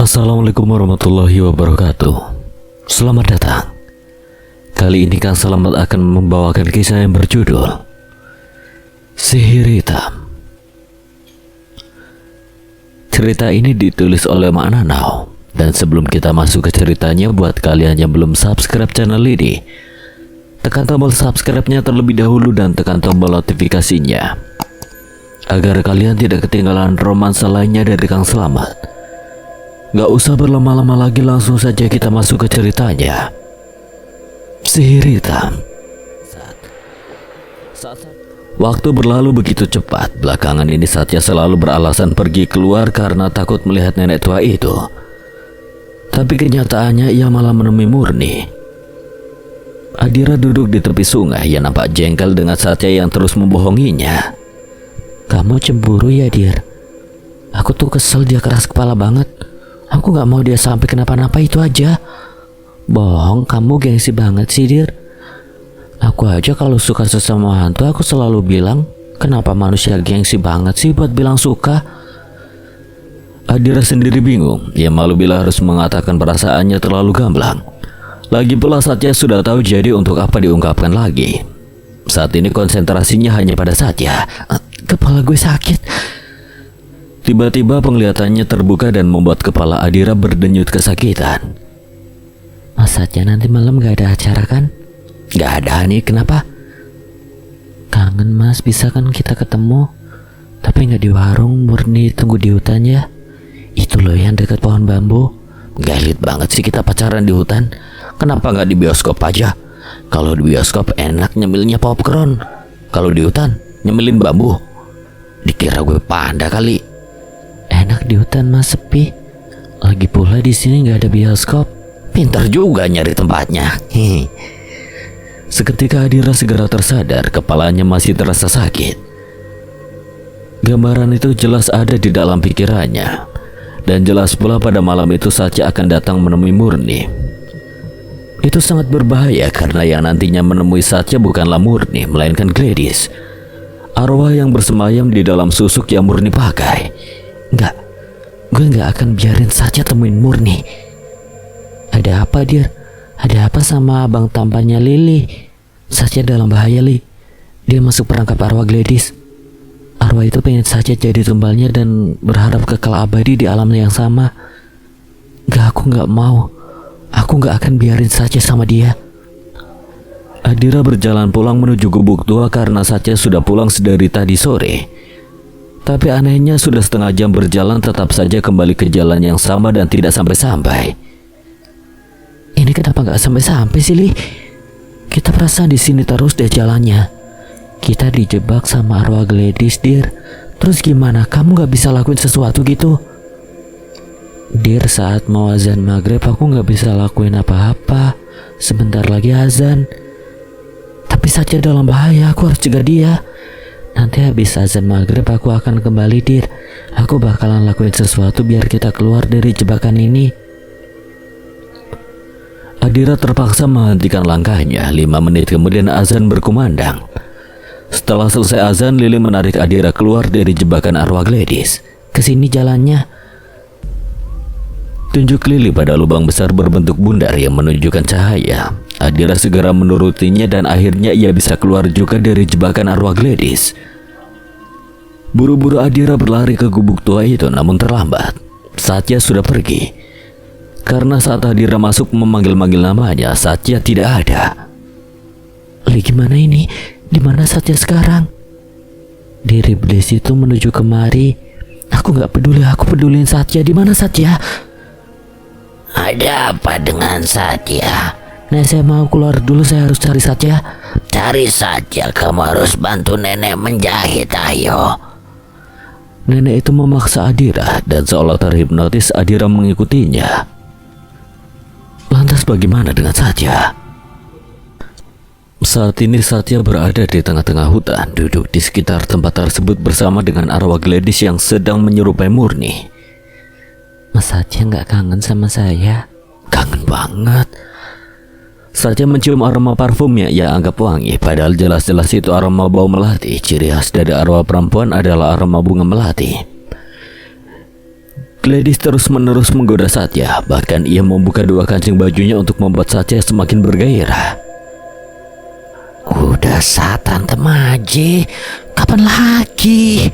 Assalamualaikum warahmatullahi wabarakatuh. Selamat datang. Kali ini Kang Selamat akan membawakan kisah yang berjudul Sihir Hitam. Cerita ini ditulis oleh Mak Nanau. Dan sebelum kita masuk ke ceritanya, buat kalian yang belum subscribe channel ini, tekan tombol subscribe-nya terlebih dahulu dan tekan tombol notifikasinya agar kalian tidak ketinggalan romansa lainnya dari Kang Selamat. Gak usah berlama-lama lagi, langsung saja kita masuk ke ceritanya. Sihir Hitam. Waktu berlalu begitu cepat. Belakangan ini Satya selalu beralasan pergi keluar karena takut melihat nenek tua itu. Tapi kenyataannya ia malah menemui Murni. Adira duduk di tepi sungai. Ia nampak jengkel dengan Satya yang terus membohonginya. Kamu cemburu ya, Dir? Aku tuh kesel, dia keras kepala banget. Aku gak mau dia sampai kenapa-napa, itu aja. Bohong, kamu gengsi banget sih, Dir. Aku aja kalau suka sesama hantu aku selalu bilang, kenapa manusia gengsi banget sih buat bilang suka? Adira sendiri bingung. Ia malu bila harus mengatakan perasaannya terlalu gamblang. Lagi pula Satya sudah tahu, jadi untuk apa diungkapkan lagi. Saat ini konsentrasinya hanya pada Satya. Kepala gue sakit. Tiba-tiba penglihatannya terbuka dan membuat kepala Adira berdenyut kesakitan. Mas Satya, nanti malam gak ada acara kan? Gak ada nih, kenapa? Kangen mas, bisa kan kita ketemu? Tapi gak di warung, Murni tunggu di hutan ya. Itu loh yang dekat pohon bambu. Galit banget sih kita pacaran di hutan. Kenapa gak di bioskop aja? Kalau di bioskop enak nyemilnya popcorn. Kalau di hutan nyemilin bambu. Dikira gue panda kali. Enak di hutan mas, sepi. Lagi pula di sini nggak ada bioskop. Pintar juga nyari tempatnya. Seketika Adira segera tersadar, kepalanya masih terasa sakit. Gambaran itu jelas ada di dalam pikirannya. Dan jelas pula pada malam itu Satya akan datang menemui Murni. Itu sangat berbahaya karena yang nantinya menemui Satya bukanlah Murni, melainkan Gladys, arwah yang bersemayam di dalam susuk yang Murni pakai. Enggak, gue gak akan biarin Satya temuin Murni. Ada apa, Dir? Ada apa sama abang tampannya Lili? Satya dalam bahaya, Li. Dia masuk perangkap arwah Gladys. Arwah itu pengen Satya jadi tumbalnya dan berharap kekal abadi di alam yang sama. Aku gak mau. Aku gak akan biarin Satya sama dia. Adira berjalan pulang menuju gubuk tua karena Satya sudah pulang sedari tadi sore. Tapi anehnya sudah setengah jam berjalan tetap saja kembali ke jalan yang sama dan tidak sampai-sampai. Ini kenapa nggak sampai-sampai sih, Li? Kita perasaan di sini terus deh jalannya. Kita dijebak sama arwah Gladys, Dir. Terus gimana? Kamu nggak bisa lakuin sesuatu gitu? Dir, saat mau azan maghrib aku nggak bisa lakuin apa-apa. Sebentar lagi azan. Tapi Satya dalam bahaya, aku harus cegah dia. Nanti habis azan maghrib aku akan kembali, Dir. Aku bakalan lakuin sesuatu biar kita keluar dari jebakan ini. Adira terpaksa menghentikan langkahnya. 5 menit kemudian azan berkumandang. Setelah selesai azan, Lili menarik Adira keluar dari jebakan arwah Gladys. Kesini jalannya. Tunjuk Lili pada lubang besar berbentuk bundar yang menunjukkan cahaya. Adira segera menurutinya dan akhirnya ia bisa keluar juga dari jebakan arwah Gladys. Buru-buru Adira berlari ke gubuk tua itu, namun terlambat. Satya sudah pergi. Karena saat Adira masuk memanggil-manggil namanya, Satya tidak ada. Gimana ini? Di mana Satya sekarang? Dari iblis itu menuju kemari. Aku nggak peduli, aku pedulin Satya. Di mana Satya? Ada apa dengan Satya? Nah, saya mau keluar dulu, saya harus cari Satya. Cari Satya, kamu harus bantu nenek menjahit, ayo. Nenek itu memaksa Adira dan seolah terhipnotis Adira mengikutinya. Lantas bagaimana dengan Satya? Saat ini Satya berada di tengah-tengah hutan, duduk di sekitar tempat tersebut bersama dengan arwah Gladys yang sedang menyerupai Murni. Mas Satya nggak kangen sama saya? Kangen banget. Satya mencium aroma parfumnya yang anggap wangi, padahal jelas-jelas itu aroma bau melati. Ciri khas dari arwah perempuan adalah aroma bunga melati. Gladys terus-menerus menggoda Satya, bahkan ia membuka dua kancing bajunya untuk membuat Satya semakin bergairah. Udah satan temaje, kapan lagi?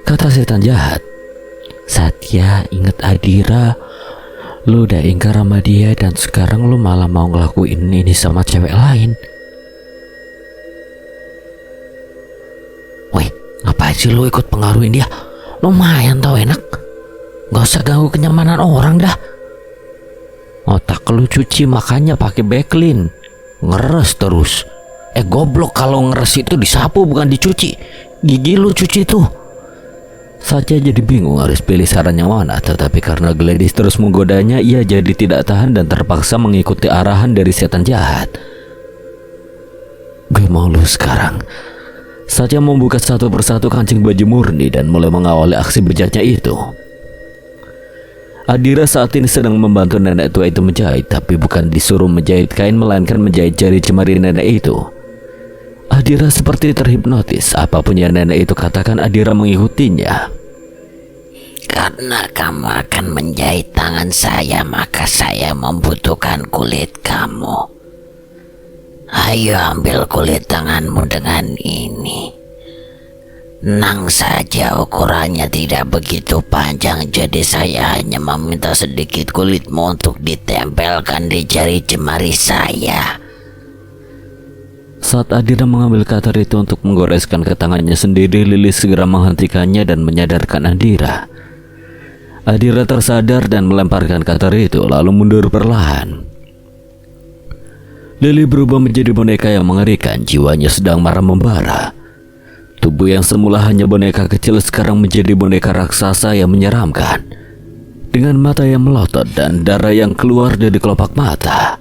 Kata setan jahat. Satya, inget Adira. Lu udah ingkar sama dia dan sekarang lu malah mau ngelakuin ini sama cewek lain. Weh, ngapain sih lu ikut pengaruhin dia? Lumayan tau enak. Gak usah ganggu kenyamanan orang dah. Otak lu cuci makanya pakai backlin. Ngeres terus. Goblok, kalau ngeres itu disapu bukan dicuci. Gigi lu cuci tuh. Satya jadi bingung harus pilih saran yang mana, tetapi karena Gladys terus menggodanya, ia jadi tidak tahan dan terpaksa mengikuti arahan dari setan jahat. Gue mau lu sekarang. Satya membuka satu persatu kancing baju murni dan mulai mengawali aksi bejatnya itu. Adira saat ini sedang membantu nenek tua itu menjahit, tapi bukan disuruh menjahit kain melainkan menjahit jari jemari nenek itu. Adira seperti terhipnotis, apapun yang nenek itu katakan Adira mengikutinya. Karena kamu akan menjahit tangan saya, maka saya membutuhkan kulit kamu. Ayo ambil kulit tanganmu dengan ini. Nang saja ukurannya tidak begitu panjang, jadi saya hanya meminta sedikit kulitmu untuk ditempelkan di jari jemari saya. Saat Adira mengambil cutter itu untuk menggoreskan ke tangannya sendiri, Lilis segera menghentikannya dan menyadarkan Adira. Adira tersadar dan melemparkan cutter itu lalu mundur perlahan. Lili berubah menjadi boneka yang mengerikan, jiwanya sedang marah membara. Tubuh yang semula hanya boneka kecil sekarang menjadi boneka raksasa yang menyeramkan, dengan mata yang melotot dan darah yang keluar dari kelopak mata.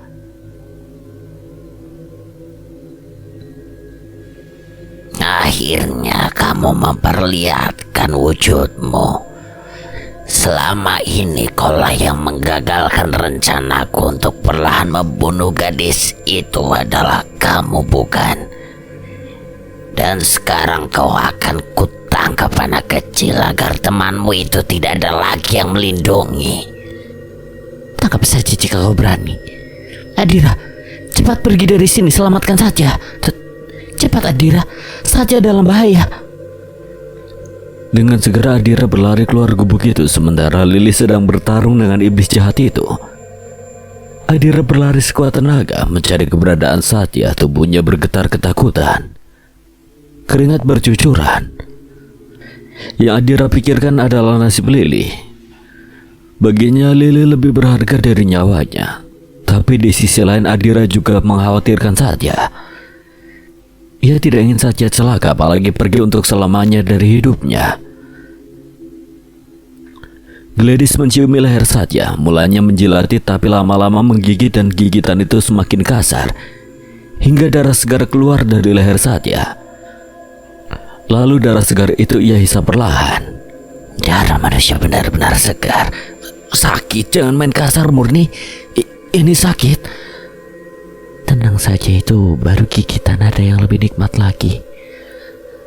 Akhirnya kamu memperlihatkan wujudmu. Selama ini kaulah yang menggagalkan rencanaku untuk perlahan membunuh gadis itu adalah kamu, bukan? Dan sekarang kau akan kutangkap anak kecil agar temanmu itu tidak ada lagi yang melindungi. Tangkap saja jika kau berani. Adira, cepat pergi dari sini, selamatkan saja. Cepat Adira, Satya dalam bahaya. Dengan segera Adira berlari keluar gubuk itu, sementara Lili sedang bertarung dengan iblis jahat itu. Adira berlari sekuat tenaga mencari keberadaan Satya, tubuhnya bergetar ketakutan. Keringat bercucuran. Yang Adira pikirkan adalah nasib Lili. Baginya Lili lebih berharga dari nyawanya. Tapi di sisi lain Adira juga mengkhawatirkan Satya. Ia tidak ingin Satya celaka, apalagi pergi untuk selamanya dari hidupnya. Gladys menciumi leher Satya, mulanya menjilati tapi lama-lama menggigit dan gigitan itu semakin kasar, hingga darah segar keluar dari leher Satya. Lalu darah segar itu ia hisap perlahan. Darah manusia benar-benar segar. Sakit, jangan main kasar Murni. Ini sakit. Tenang saja, itu baru gigitan, ada yang lebih nikmat lagi.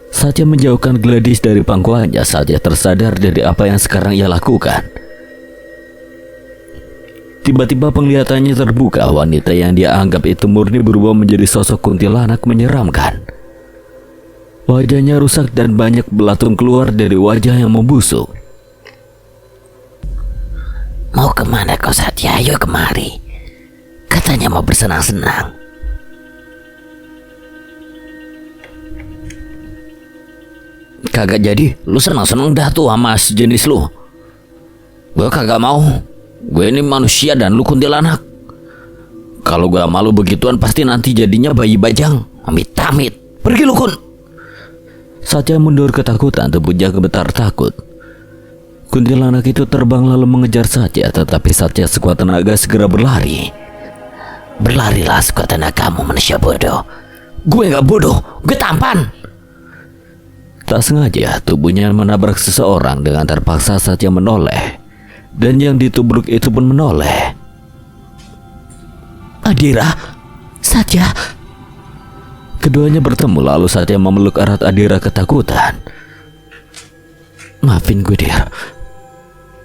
Satya menjauhkan Gladys dari pangkuannya saat ia tersadar dari apa yang sekarang ia lakukan. Tiba-tiba penglihatannya terbuka, wanita yang dia anggap itu murni berubah menjadi sosok kuntilanak menyeramkan. Wajahnya rusak dan banyak belatung keluar dari wajah yang membusuk. Mau kemana kau Satya? Ayo kemari. Katanya mau bersenang-senang. Kagak jadi, lu senang-senang dah tuh sama sejenis lu. Gue kagak mau. Gue ini manusia dan lu kuntilanak. Kalau gue malu begituan pasti nanti jadinya bayi bajang. Amit-amit. Pergi lu kun. Satya mundur ketakutan, tubuhnya gemetar takut. Kuntilanak itu terbang lalu mengejar Satya, tetapi Satya sekuat tenaga segera berlari. Berlarilah sekuat tenagamu, manusia bodoh. Gue gak bodoh, gue tampan. Tak sengaja tubuhnya menabrak seseorang, dengan terpaksa Satya menoleh, dan yang ditubruk itu pun menoleh. Adira, Satya. Keduanya bertemu lalu Satya memeluk erat Adira ketakutan. Maafin gue, Dir.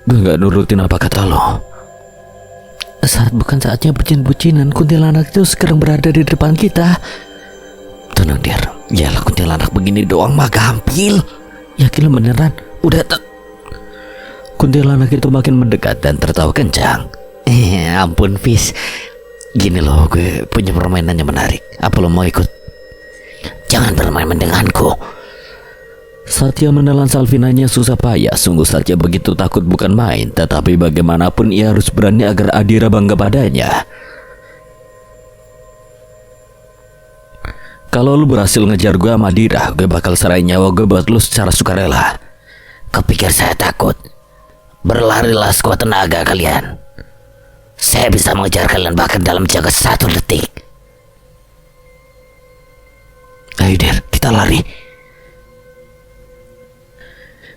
Gue gak nurutin apa kata lo. Saat bukan saatnya bucin-bucinan, kuntilanak itu sekarang berada di depan kita. Tenang, Dir. Yalah, kuntilanak begini doang mah gampil. Yakin lo beneran? Udah kuntilanak itu makin mendekat dan tertawa kencang. Ampun, Fis. Gini loh, gue punya permainan yang menarik. Apa lo mau ikut? Jangan bermain denganku. Satya menelan Salvinanya susah payah. Sungguh saja begitu takut bukan main. Tetapi bagaimanapun ia harus berani agar Adira bangga padanya. Kalau lu berhasil ngejar gue sama Adira, gue bakal serahin nyawa gue buat lu secara sukarela. Kepikir saya takut? Berlarilah sekuat tenaga kalian. Saya bisa mengejar kalian bahkan dalam jangka 1 detik. Ayo, Dir, kita lari.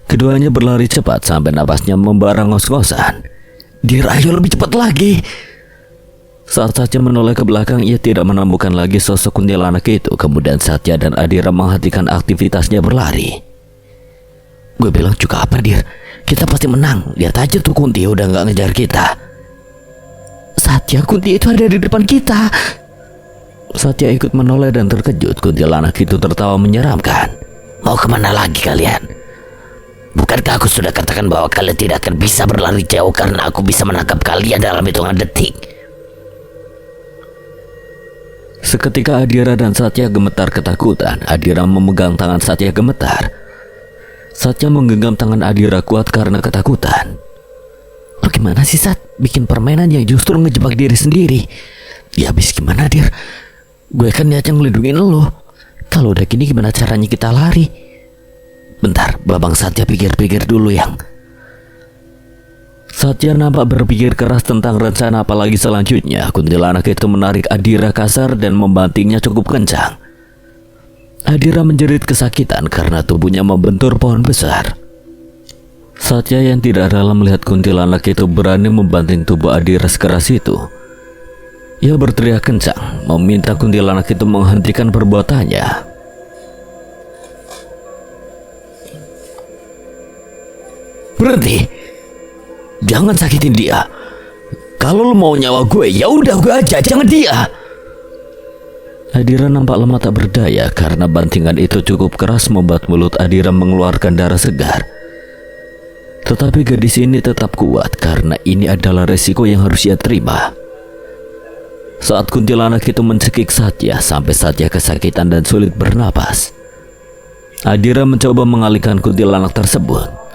Keduanya berlari cepat sampai napasnya membara ngos-ngosan. Dir, ayo lebih cepat lagi. Saat Satya menoleh ke belakang, ia tidak menemukan lagi sosok kuntilanak itu. Kemudian Satya dan Adira menghentikan aktivitasnya berlari. Gue bilang juga apa, Dir? Kita pasti menang. Lihat aja tuh, Kunti udah gak ngejar kita. Satya, Kunti itu ada di depan kita. Satya ikut menoleh dan terkejut. Kuntilanak itu tertawa menyeramkan. Mau kemana lagi kalian? Bukankah aku sudah katakan bahwa kalian tidak akan bisa berlari jauh karena aku bisa menangkap kalian dalam hitungan detik? Seketika Adira dan Satya gemetar ketakutan. Adira memegang tangan Satya gemetar. Satya menggenggam tangan Adira kuat karena ketakutan. Lo gimana sih, Sat? Bikin permainan yang justru ngejebak diri sendiri. Ya habis gimana, Dir? Gue kan niatnya ngelindungin lo. Kalau udah gini gimana caranya kita lari? Bentar, Babang Satya pikir-pikir dulu yang. Satya nampak berpikir keras tentang rencana apalagi selanjutnya. Kuntilanak itu menarik Adira kasar dan membantingnya cukup kencang. Adira menjerit kesakitan karena tubuhnya membentur pohon besar. Satya yang tidak rela melihat kuntilanak itu berani membanting tubuh Adira sekeras itu. Ia berteriak kencang, meminta kuntilanak itu menghentikan perbuatannya. Berhenti. Jangan sakitin dia. Kalau lu mau nyawa gue, ya udah gue aja, jangan dia. Adira nampak lemah tak berdaya karena bantingan itu cukup keras membuat mulut Adira mengeluarkan darah segar. Tetapi gadis ini tetap kuat karena ini adalah resiko yang harus ia terima. Saat kuntilanak itu mencekik Satya sampai Satya kesakitan dan sulit bernapas, Adira mencoba mengalihkan kuntilanak tersebut.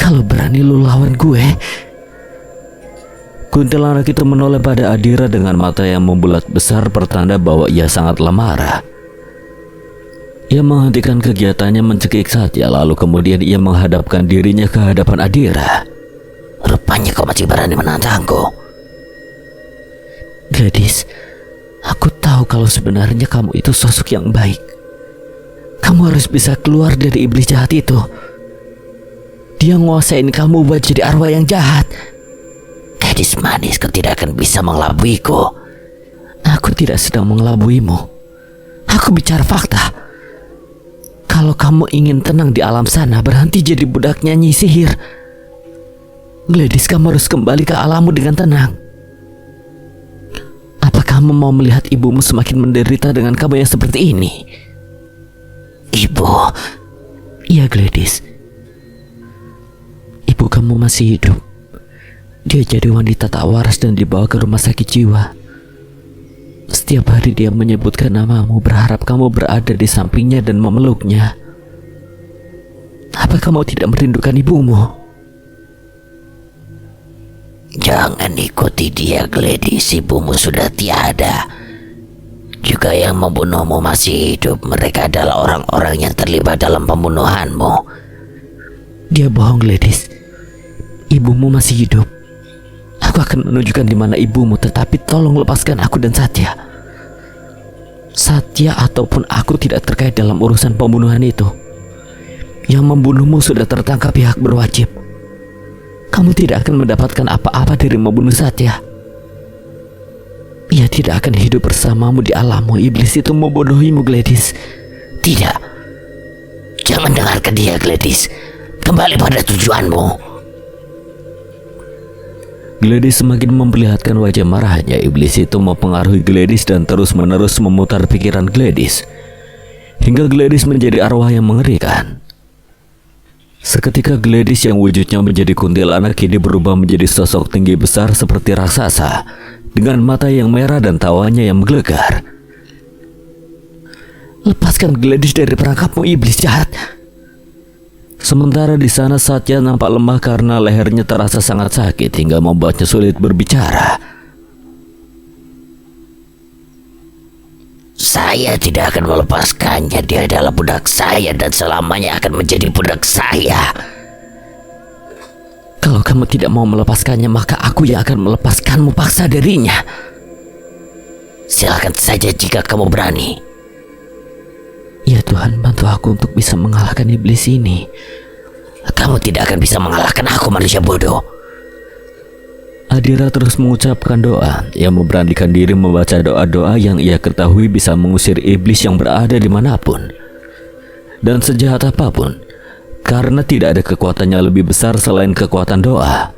Kalau berani lu lawan gue. Kuntilanak itu menoleh pada Adira dengan mata yang membulat besar pertanda bahwa ia sangatlah marah. Ia menghentikan kegiatannya mencekik Satya lalu kemudian ia menghadapkan dirinya ke hadapan Adira. Rupanya kau masih berani menantangku. Gadis, aku tahu kalau sebenarnya kamu itu sosok yang baik. Kamu harus bisa keluar dari iblis jahat itu. Dia nguasain kamu buat jadi arwah yang jahat. Gadis manis, kau tidak akan bisa mengelabuiku. Aku tidak sedang mengelabuimu. Aku bicara fakta. Kalau kamu ingin tenang di alam sana, berhenti jadi budak nyanyi sihir. Gladys, kamu harus kembali ke alammu dengan tenang. Apa kamu mau melihat ibumu semakin menderita dengan kamu yang seperti ini? Ibu? Iya, Gladys. Ibu kamu masih hidup. Dia jadi wanita tak waras dan dibawa ke rumah sakit jiwa. Setiap hari dia menyebutkan namamu, berharap kamu berada di sampingnya dan memeluknya. Apa kamu tidak merindukan ibumu? Jangan ikuti dia, Gladys. Ibumu sudah tiada. Juga yang membunuhmu masih hidup. Mereka adalah orang-orang yang terlibat dalam pembunuhanmu. Dia bohong, Gladys. Ibumu masih hidup. Aku akan menunjukkan di mana ibumu, tetapi tolong lepaskan aku dan Satya. Satya ataupun aku tidak terkait dalam urusan pembunuhan itu. Yang membunuhmu sudah tertangkap pihak berwajib. Kamu tidak akan mendapatkan apa-apa dari membunuh Satya. Ia tidak akan hidup bersamamu di alammu. Iblis itu membodohimu, Gladys. Tidak. Jangan dengarkan dia, Gladys. kembali pada tujuanmu. Gladys semakin memperlihatkan wajah marahnya. Iblis itu mempengaruhi Gladys dan terus-menerus memutar pikiran Gladys, hingga Gladys menjadi arwah yang mengerikan. Seketika Gladys yang wujudnya menjadi kuntilanak kini berubah menjadi sosok tinggi besar seperti raksasa, dengan mata yang merah dan tawanya yang menggelegar. Lepaskan Gladys dari perangkapmu, iblis jahat. Sementara di sana Satya nampak lemah karena lehernya terasa sangat sakit hingga membuatnya sulit berbicara. Saya tidak akan melepaskannya. Dia adalah budak saya dan selamanya akan menjadi budak saya. Kalau kamu tidak mau melepaskannya, maka aku yang akan melepaskanmu paksa darinya. Silakan saja jika kamu berani. Ya Tuhan, bantu aku untuk bisa mengalahkan iblis ini. Kamu tidak akan bisa mengalahkan aku, manusia bodoh. Adira terus mengucapkan doa. Ia memberanikan diri membaca doa-doa yang ia ketahui bisa mengusir iblis yang berada dimanapun dan sejahat apapun, karena tidak ada kekuatan yang lebih besar selain kekuatan doa.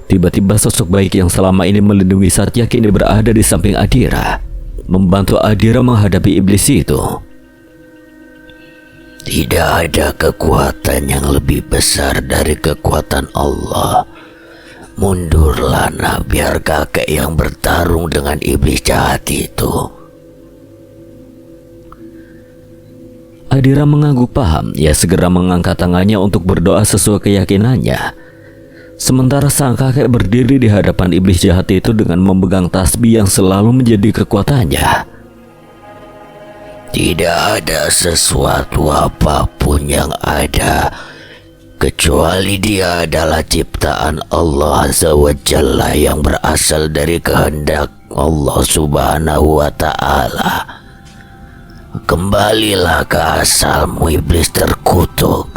Tiba-tiba sosok baik yang selama ini melindungi Satya kini berada di samping Adira, membantu Adira menghadapi iblis itu. Tidak ada kekuatan yang lebih besar dari kekuatan Allah. Mundurlah, nak, biar kakek yang bertarung dengan iblis jahat itu. Adira mengangguk paham. Ia segera mengangkat tangannya untuk berdoa sesuai keyakinannya. Sementara sang kakek berdiri di hadapan iblis jahat itu dengan memegang tasbih yang selalu menjadi kekuatannya. Tidak ada sesuatu apapun yang ada kecuali dia adalah ciptaan Allah Azza wa Jalla yang berasal dari kehendak Allah Subhanahu wa Ta'ala. Kembalilah ke asalmu, iblis terkutuk.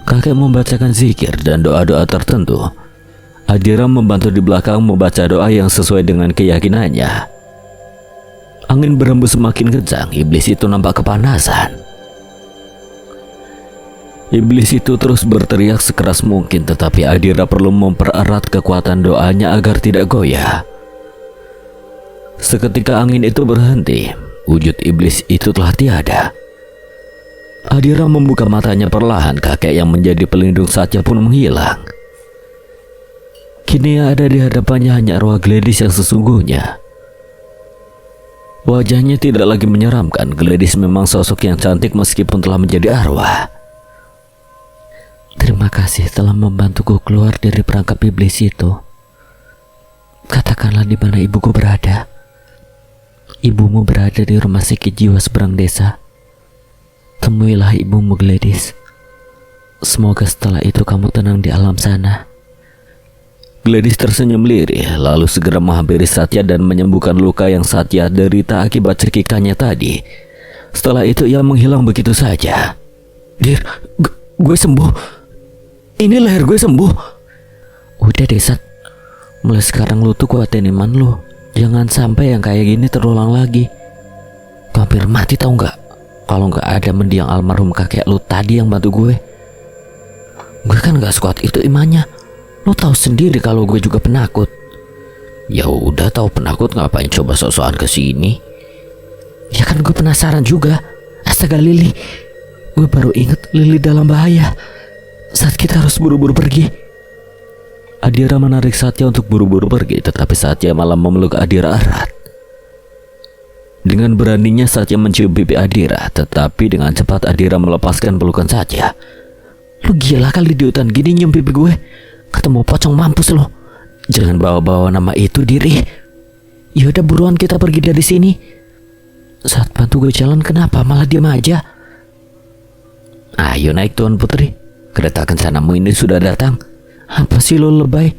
Kakek membacakan zikir dan doa-doa tertentu. Adira membantu di belakang membaca doa yang sesuai dengan keyakinannya. Angin berembus semakin kencang. Iblis itu nampak kepanasan. Iblis itu terus berteriak sekeras mungkin, tetapi Adira perlu mempererat kekuatan doanya agar tidak goyah. Seketika angin itu berhenti. Wujud iblis itu telah tiada. Adira membuka matanya perlahan. Kakek yang menjadi pelindung Satya pun menghilang. Kini yang ada di hadapannya hanya arwah Gladys yang sesungguhnya. Wajahnya tidak lagi menyeramkan. Gladys memang sosok yang cantik meskipun telah menjadi arwah. Terima kasih telah membantuku keluar dari perangkap iblis itu. Katakanlah di mana ibuku berada. Ibumu berada di rumah sakit jiwa seberang desa. Temuilah ibumu, Gladys. Semoga setelah itu kamu tenang di alam sana. Gladys tersenyum lirih, lalu segera menghampiri Satya dan menyembuhkan luka yang Satya derita akibat cekikannya tadi. Setelah itu ia menghilang begitu saja. Dir, gue sembuh. Ini leher gue sembuh. Udah deh, Sat. Mulai sekarang lu tuh kuatin iman lu. Jangan sampai yang kayak gini terulang lagi. Gue hampir mati tau gak? Kalau gak ada mendiang almarhum kakek lu tadi yang bantu gue. Gue kan gak sekuat itu imannya. Lo tahu sendiri kalau gue juga penakut. Ya udah, tahu penakut ngapain coba sok-sokan kesini? Ya kan gue penasaran juga. Astaga Lily, gue baru inget Lily dalam bahaya. Saat kita harus buru-buru pergi. Adira menarik Satya untuk buru-buru pergi, tetapi Satya malah memeluk Adira erat. Dengan beraninya Satya mencium pipi Adira, tetapi dengan cepat Adira melepaskan pelukan Satya. Lu gila kali di hutan gini nyium pipi gue. Ketemu pocong mampus lo. Jangan bawa-bawa nama itu, Diri. Yaudah buruan kita pergi dari sini. Saat bantu gue jalan kenapa malah diam aja? Ayo naik Tuan Putri. Kereta kencanamu ini sudah datang. Apa sih lo lebay?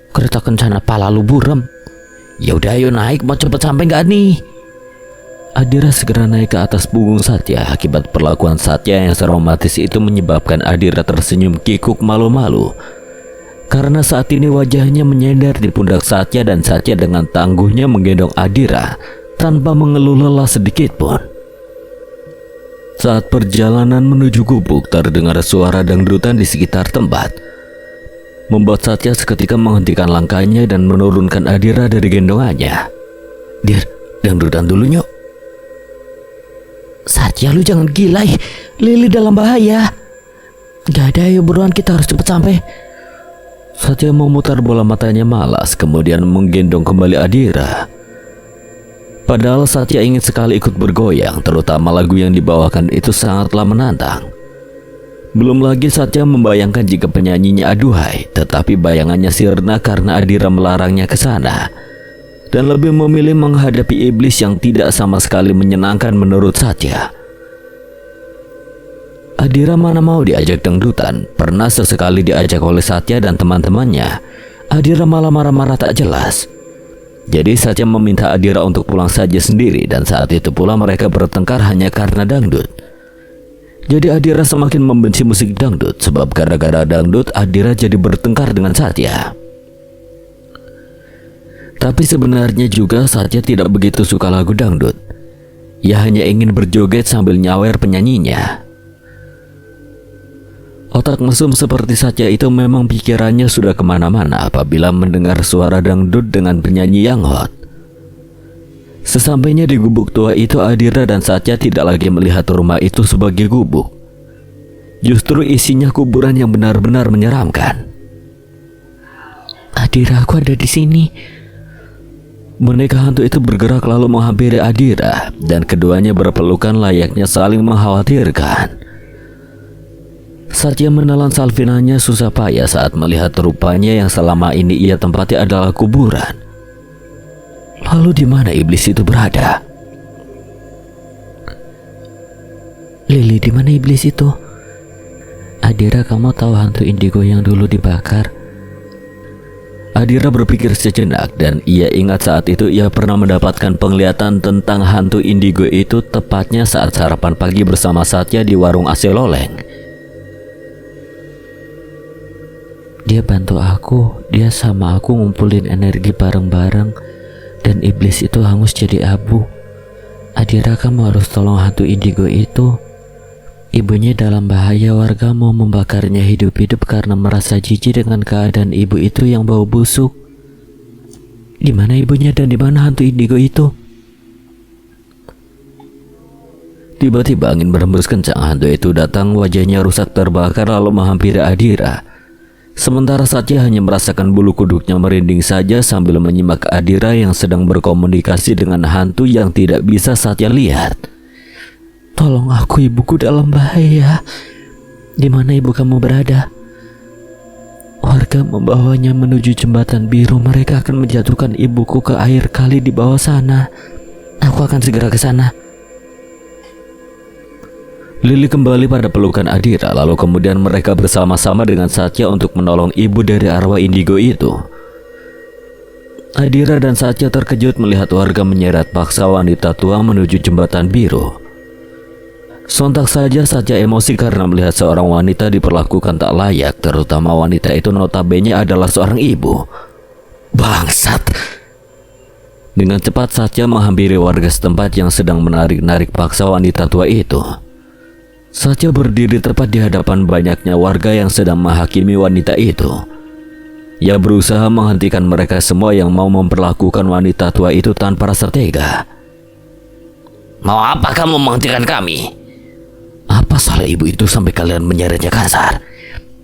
Kereta kencana pala lu buram. Yaudah ayo naik, mau cepet sampai gak nih? Adira segera naik ke atas punggung Satya. Akibat perlakuan Satya yang seromantis itu menyebabkan Adira tersenyum kikuk malu-malu. Karena saat ini wajahnya menyender di pundak Satya dan Satya dengan tangguhnya menggendong Adira tanpa mengeluh lelah sedikit pun. Saat perjalanan menuju gubuk, terdengar suara dangdutan di sekitar tempat, membuat Satya seketika menghentikan langkahnya dan menurunkan Adira dari gendongannya. "Dir, dangdutan dulu nyok." Satya, lu jangan gila, Lili dalam bahaya. Gak ada, ayo buruan, kita harus cepat sampai. Satya memutar bola matanya malas, kemudian menggendong kembali Adira. Padahal Satya ingin sekali ikut bergoyang, terutama lagu yang dibawakan itu sangatlah menantang. Belum lagi Satya membayangkan jika penyanyinya aduhai, tetapi bayangannya sirna karena Adira melarangnya ke sana, dan lebih memilih menghadapi iblis yang tidak sama sekali menyenangkan menurut Satya. Adira mana mau diajak dangdutan, pernah sesekali diajak oleh Satya dan teman-temannya. Adira malah marah-marah tak jelas. Jadi Satya meminta Adira untuk pulang saja sendiri, dan saat itu pula mereka bertengkar hanya karena dangdut. Jadi Adira semakin membenci musik dangdut, sebab gara-gara dangdut Adira jadi bertengkar dengan Satya. Tapi sebenarnya juga Satya tidak begitu suka lagu dangdut. Ia hanya ingin berjoget sambil nyawer penyanyinya. Otak mesum seperti Satya itu memang pikirannya sudah kemana-mana apabila mendengar suara dangdut dengan penyanyi yang hot. Sesampainya di gubuk tua itu, Adira dan Satya tidak lagi melihat rumah itu sebagai gubuk. Justru isinya kuburan yang benar-benar menyeramkan. Adira, aku ada di sini. Boneka hantu itu bergerak lalu menghampiri Adira, dan keduanya berpelukan layaknya saling mengkhawatirkan. Satya menelan salvinanya susah payah saat melihat rupanya yang selama ini ia tempati adalah kuburan. Lalu di mana iblis itu berada? Lili, di mana iblis itu? Adira, kamu tahu hantu indigo yang dulu dibakar? Adira berpikir sejenak, dan ia ingat saat itu ia pernah mendapatkan penglihatan tentang hantu indigo itu tepatnya saat sarapan pagi bersama Satya di warung AC Loleng. Dia bantu aku, dia sama aku ngumpulin energi bareng-bareng, dan iblis itu hangus jadi abu. Adira, kamu harus tolong hantu indigo itu. Ibunya dalam bahaya, warga mau membakarnya hidup-hidup karena merasa jijik dengan keadaan ibu itu yang bau busuk. Di mana ibunya dan di mana hantu indigo itu? Tiba-tiba angin berhembus kencang, hantu itu datang, wajahnya rusak terbakar lalu menghampiri Adira. Sementara Satya hanya merasakan bulu kuduknya merinding saja sambil menyimak Adira yang sedang berkomunikasi dengan hantu yang tidak bisa Satya lihat. Tolong aku, ibuku dalam bahaya. Di mana ibu kamu berada? Warga membawanya menuju jembatan biru. Mereka akan menjatuhkan ibuku ke air kali di bawah sana. Aku akan segera ke sana. Lili kembali pada pelukan Adira, lalu kemudian mereka bersama-sama dengan Satya untuk menolong ibu dari arwah indigo itu. Adira dan Satya terkejut melihat warga menyeret paksa wanita tua menuju jembatan biru. Sontak saja Satya emosi karena melihat seorang wanita diperlakukan tak layak, terutama wanita itu notabene adalah seorang ibu. Bangsat! Dengan cepat Satya menghampiri warga setempat yang sedang menarik-narik paksa wanita tua itu. Satya berdiri tepat di hadapan banyaknya warga yang sedang menghakimi wanita itu. Ia berusaha menghentikan mereka semua yang mau memperlakukan wanita tua itu tanpa rasa tega. Mau apa kamu menghentikan kami? Apa salah ibu itu sampai kalian menyeretnya kasar?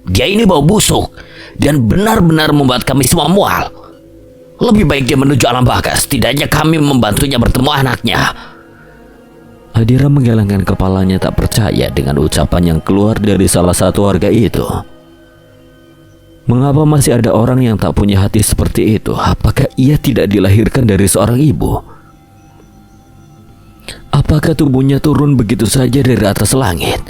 Dia ini bau busuk dan benar-benar membuat kami semua mual. Lebih baik dia menuju alam baka, setidaknya kami membantunya bertemu anaknya. Adira menggelengkan kepalanya tak percaya dengan ucapan yang keluar dari salah satu warga itu. Mengapa masih ada orang yang tak punya hati seperti itu? Apakah ia tidak dilahirkan dari seorang ibu? Apakah tubuhnya turun begitu saja dari atas langit?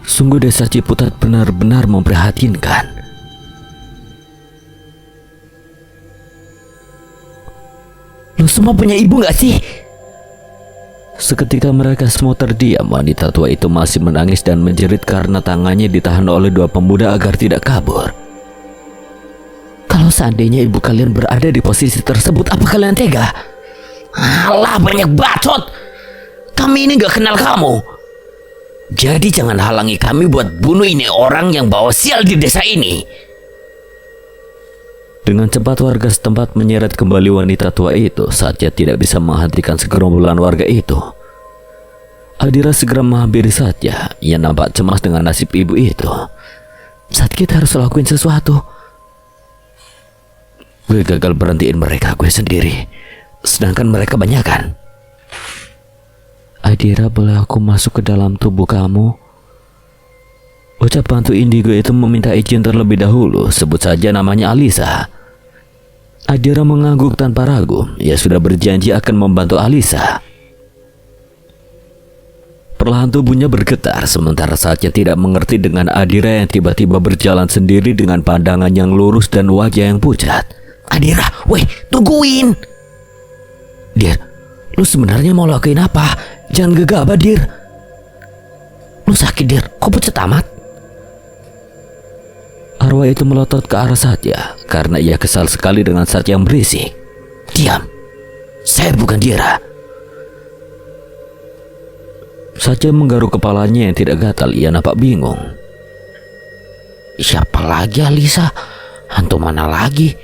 Sungguh desa Ciputat benar-benar memprihatinkan. Lu semua punya ibu gak sih? Seketika mereka semua terdiam. Wanita tua itu masih menangis dan menjerit karena tangannya ditahan oleh dua pemuda agar tidak kabur. Kalau seandainya ibu kalian berada di posisi tersebut, apa kalian tega? Alah, banyak bacot. Kami ini gak kenal kamu. Jadi jangan halangi kami buat bunuh ini orang yang bawa sial di desa ini. Dengan cepat warga setempat menyeret kembali wanita tua itu. Satya tidak bisa menghentikan segerombolan warga itu. Adira segera menghampiri Satya. Ia nampak cemas dengan nasib ibu itu. Saat kita harus lakuin sesuatu. Gue gagal berhentiin mereka, gue sendiri. Sedangkan mereka banyakan. Adira, boleh aku masuk ke dalam tubuh kamu? Ucap bantu indigo itu meminta izin terlebih dahulu. Sebut saja namanya Alisa. Adira mengangguk tanpa ragu. Ia sudah berjanji akan membantu Alisa. Perlahan tubuhnya bergetar, sementara Satya tidak mengerti dengan Adira yang tiba-tiba berjalan sendiri dengan pandangan yang lurus dan wajah yang pucat. Adira, weh, tungguin. Dir, lu sebenarnya mau lakuin apa? Jangan gegabah, Dir. Lu sakit, Dir. Kok pucat amat? Arwah itu melotot ke arah Satya karena ia kesal sekali dengan Satya yang berisik. Diam. Saya bukan Dira. Satya menggaruk kepalanya yang tidak gatal. Ia nampak bingung. Siapa lagi Alisa? Hantu mana lagi?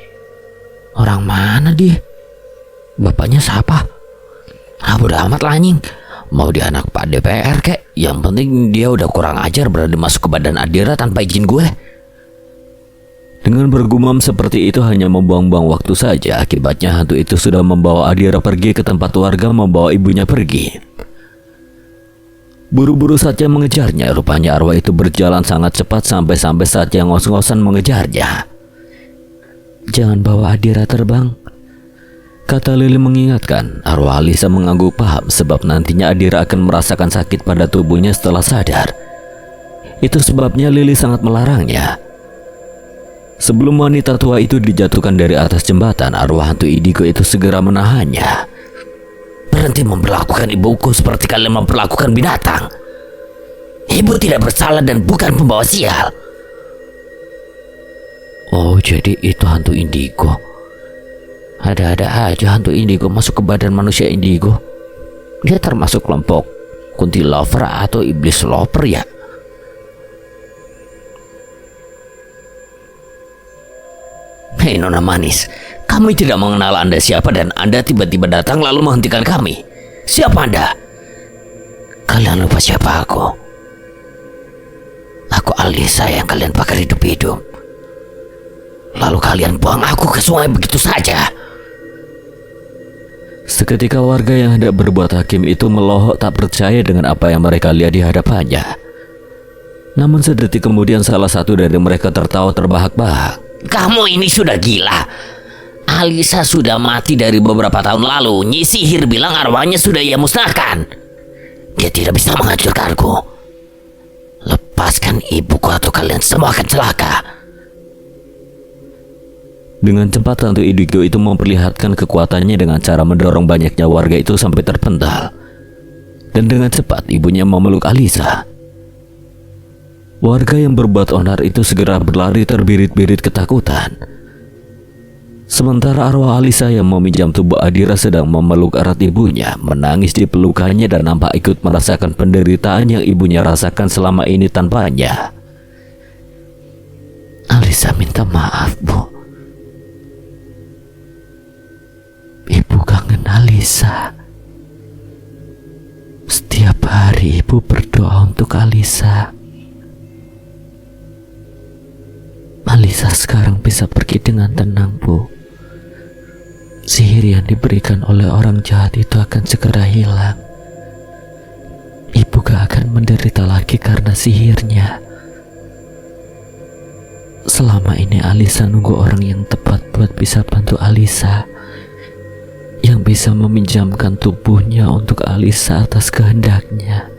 Orang mana dia? Bapaknya siapa? Bodo amat lah anjing. Mau dia anak Pak DPR kek. Yang penting dia udah kurang ajar berani masuk ke badan Adira tanpa izin gue. Dengan bergumam seperti itu hanya membuang-buang waktu saja. Akibatnya hantu itu sudah membawa Adira pergi ke tempat warga, membawa ibunya pergi. Buru-buru Satya mengejarnya. Rupanya arwah itu berjalan sangat cepat sampai-sampai Satya ngos-ngosan mengejarnya. Jangan bawa Adira terbang, kata Lili mengingatkan. Arwah Alisa mengangguk paham sebab nantinya Adira akan merasakan sakit pada tubuhnya setelah sadar. Itu sebabnya Lili sangat melarangnya. Sebelum wanita tua itu dijatuhkan dari atas jembatan, arwah hantu indigo itu segera menahannya. Berhenti memperlakukan ibuku seperti kalian memperlakukan binatang. Ibu tidak bersalah dan bukan pembawa sial. Oh, jadi itu hantu indigo. Ada-ada aja hantu indigo masuk ke badan manusia indigo. Dia termasuk kelompok kunti lover atau iblis lover ya? Hei Nona Manis, kami tidak mengenal Anda siapa dan Anda tiba-tiba datang lalu menghentikan kami. Siapa Anda? Kalian lupa siapa aku? Aku Alisa yang kalian bakar hidup-hidup. Lalu kalian buang aku ke sungai begitu saja. Seketika warga yang hendak berbuat hakim itu melohok tak percaya dengan apa yang mereka lihat di hadapannya. Namun sedetik kemudian salah satu dari mereka tertawa terbahak-bahak. Kamu ini sudah gila. Alisa sudah mati dari beberapa tahun lalu. Nyi Sihir bilang arwahnya sudah ia musnahkan. Dia tidak bisa menghancurkanku. Lepaskan ibuku atau kalian semua akan celaka. Dengan cepat hantu indigo itu memperlihatkan kekuatannya dengan cara mendorong banyaknya warga itu sampai terpental. Dan dengan cepat ibunya memeluk Alisa. Warga yang berbuat onar itu segera berlari terbirit-birit ketakutan. Sementara arwah Alisa yang meminjam tubuh Adira sedang memeluk erat ibunya, menangis di pelukannya dan nampak ikut merasakan penderitaan yang ibunya rasakan selama ini tanpanya. Alisa minta maaf, Bu. Ibu kangen Alisa. Setiap hari ibu berdoa untuk Alisa. Alisa sekarang bisa pergi dengan tenang, Bu. Sihir yang diberikan oleh orang jahat itu akan segera hilang. Ibu gak akan menderita lagi karena sihirnya. Selama ini Alisa nunggu orang yang tepat buat bisa bantu Alisa, yang bisa meminjamkan tubuhnya untuk Alisa atas kehendaknya.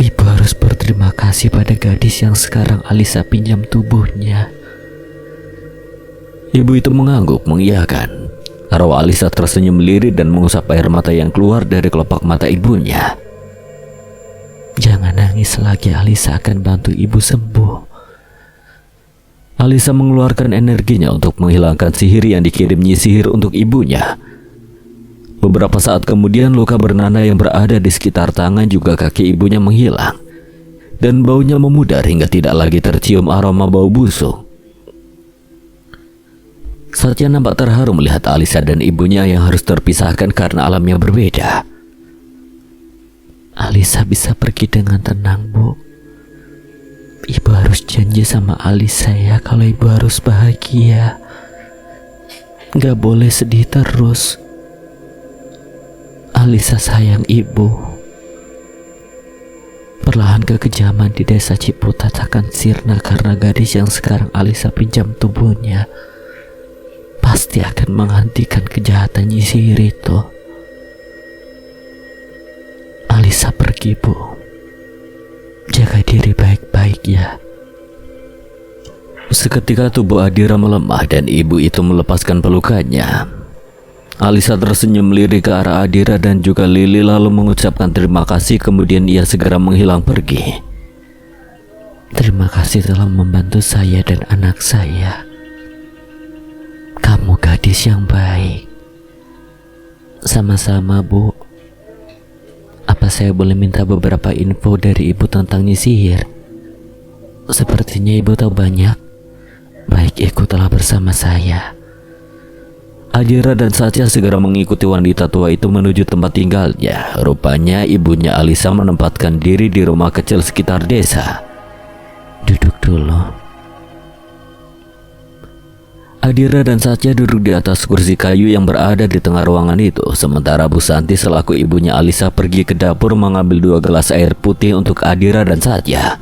Ibu harus berterima kasih pada gadis yang sekarang Alisa pinjam tubuhnya. Ibu itu mengangguk mengiyakan. Arwah Alisa tersenyum lirik dan mengusap air mata yang keluar dari kelopak mata ibunya. Jangan nangis lagi, Alisa akan bantu ibu sembuh. Alisa mengeluarkan energinya untuk menghilangkan sihir yang dikirim Nyi Sihir untuk ibunya. Beberapa saat kemudian luka bernanah yang berada di sekitar tangan juga kaki ibunya menghilang. Dan baunya memudar hingga tidak lagi tercium aroma bau busuk. Satya nampak terharu melihat Alisa dan ibunya yang harus terpisahkan karena alam yang berbeda. Alisa bisa pergi dengan tenang, Bu. Ibu harus janji sama Alisa ya kalau ibu harus bahagia. Gak boleh sedih terus. Alisa sayang ibu. Perlahan kekejaman di desa Ciputat akan sirna karena gadis yang sekarang Alisa pinjam tubuhnya pasti akan menghentikan kejahatan Nyi Sihir itu. Alisa pergi, Bu. Jaga diri baik-baik ya. Seketika tubuh Adira melemah dan ibu itu melepaskan pelukannya. Alisa tersenyum lirik ke arah Adira dan juga Lili lalu mengucapkan terima kasih, kemudian ia segera menghilang pergi. Terima kasih telah membantu saya dan anak saya. Kamu gadis yang baik. Sama-sama, Bu. Apa saya boleh minta beberapa info dari ibu tentang Nyi Sihir? Sepertinya ibu tahu banyak. Baik, ikutlah bersama saya. Adira dan Satya segera mengikuti wanita tua itu menuju tempat tinggalnya. Rupanya ibunya Alisa menempatkan diri di rumah kecil sekitar desa. Duduk dulu. Adira dan Satya duduk di atas kursi kayu yang berada di tengah ruangan itu. Sementara Bu Santi selaku ibunya Alisa pergi ke dapur mengambil 2 gelas air putih untuk Adira dan Satya.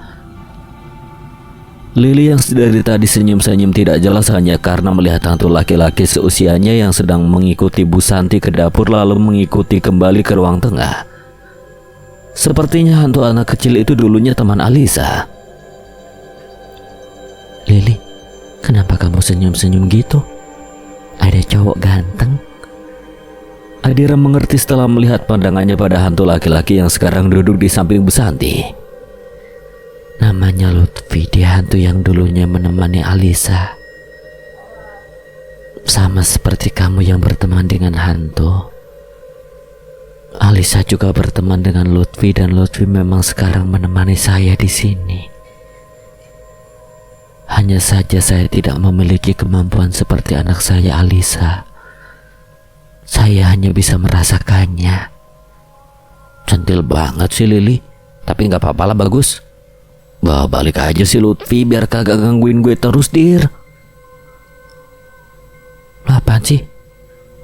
Lili yang dari tadi senyum-senyum tidak jelas hanya karena melihat hantu laki-laki seusianya yang sedang mengikuti Bu Santi ke dapur lalu mengikuti kembali ke ruang tengah. Sepertinya hantu anak kecil itu dulunya teman Alisa. Lili, kenapa kamu senyum-senyum gitu? Ada cowok ganteng? Adira mengerti setelah melihat pandangannya pada hantu laki-laki yang sekarang duduk di samping Bu Santi. Namanya Lutfi, dia hantu yang dulunya menemani Alisa. Sama seperti kamu yang berteman dengan hantu. Alisa juga berteman dengan Lutfi dan Lutfi memang sekarang menemani saya di sini. Hanya saja saya tidak memiliki kemampuan seperti anak saya Alisa. Saya hanya bisa merasakannya. Centil banget sih Lili, tapi nggak apa-apa lah, bagus. Bawa balik aja si Lutfi biar kagak gangguin gue terus, Dir. Apaan sih?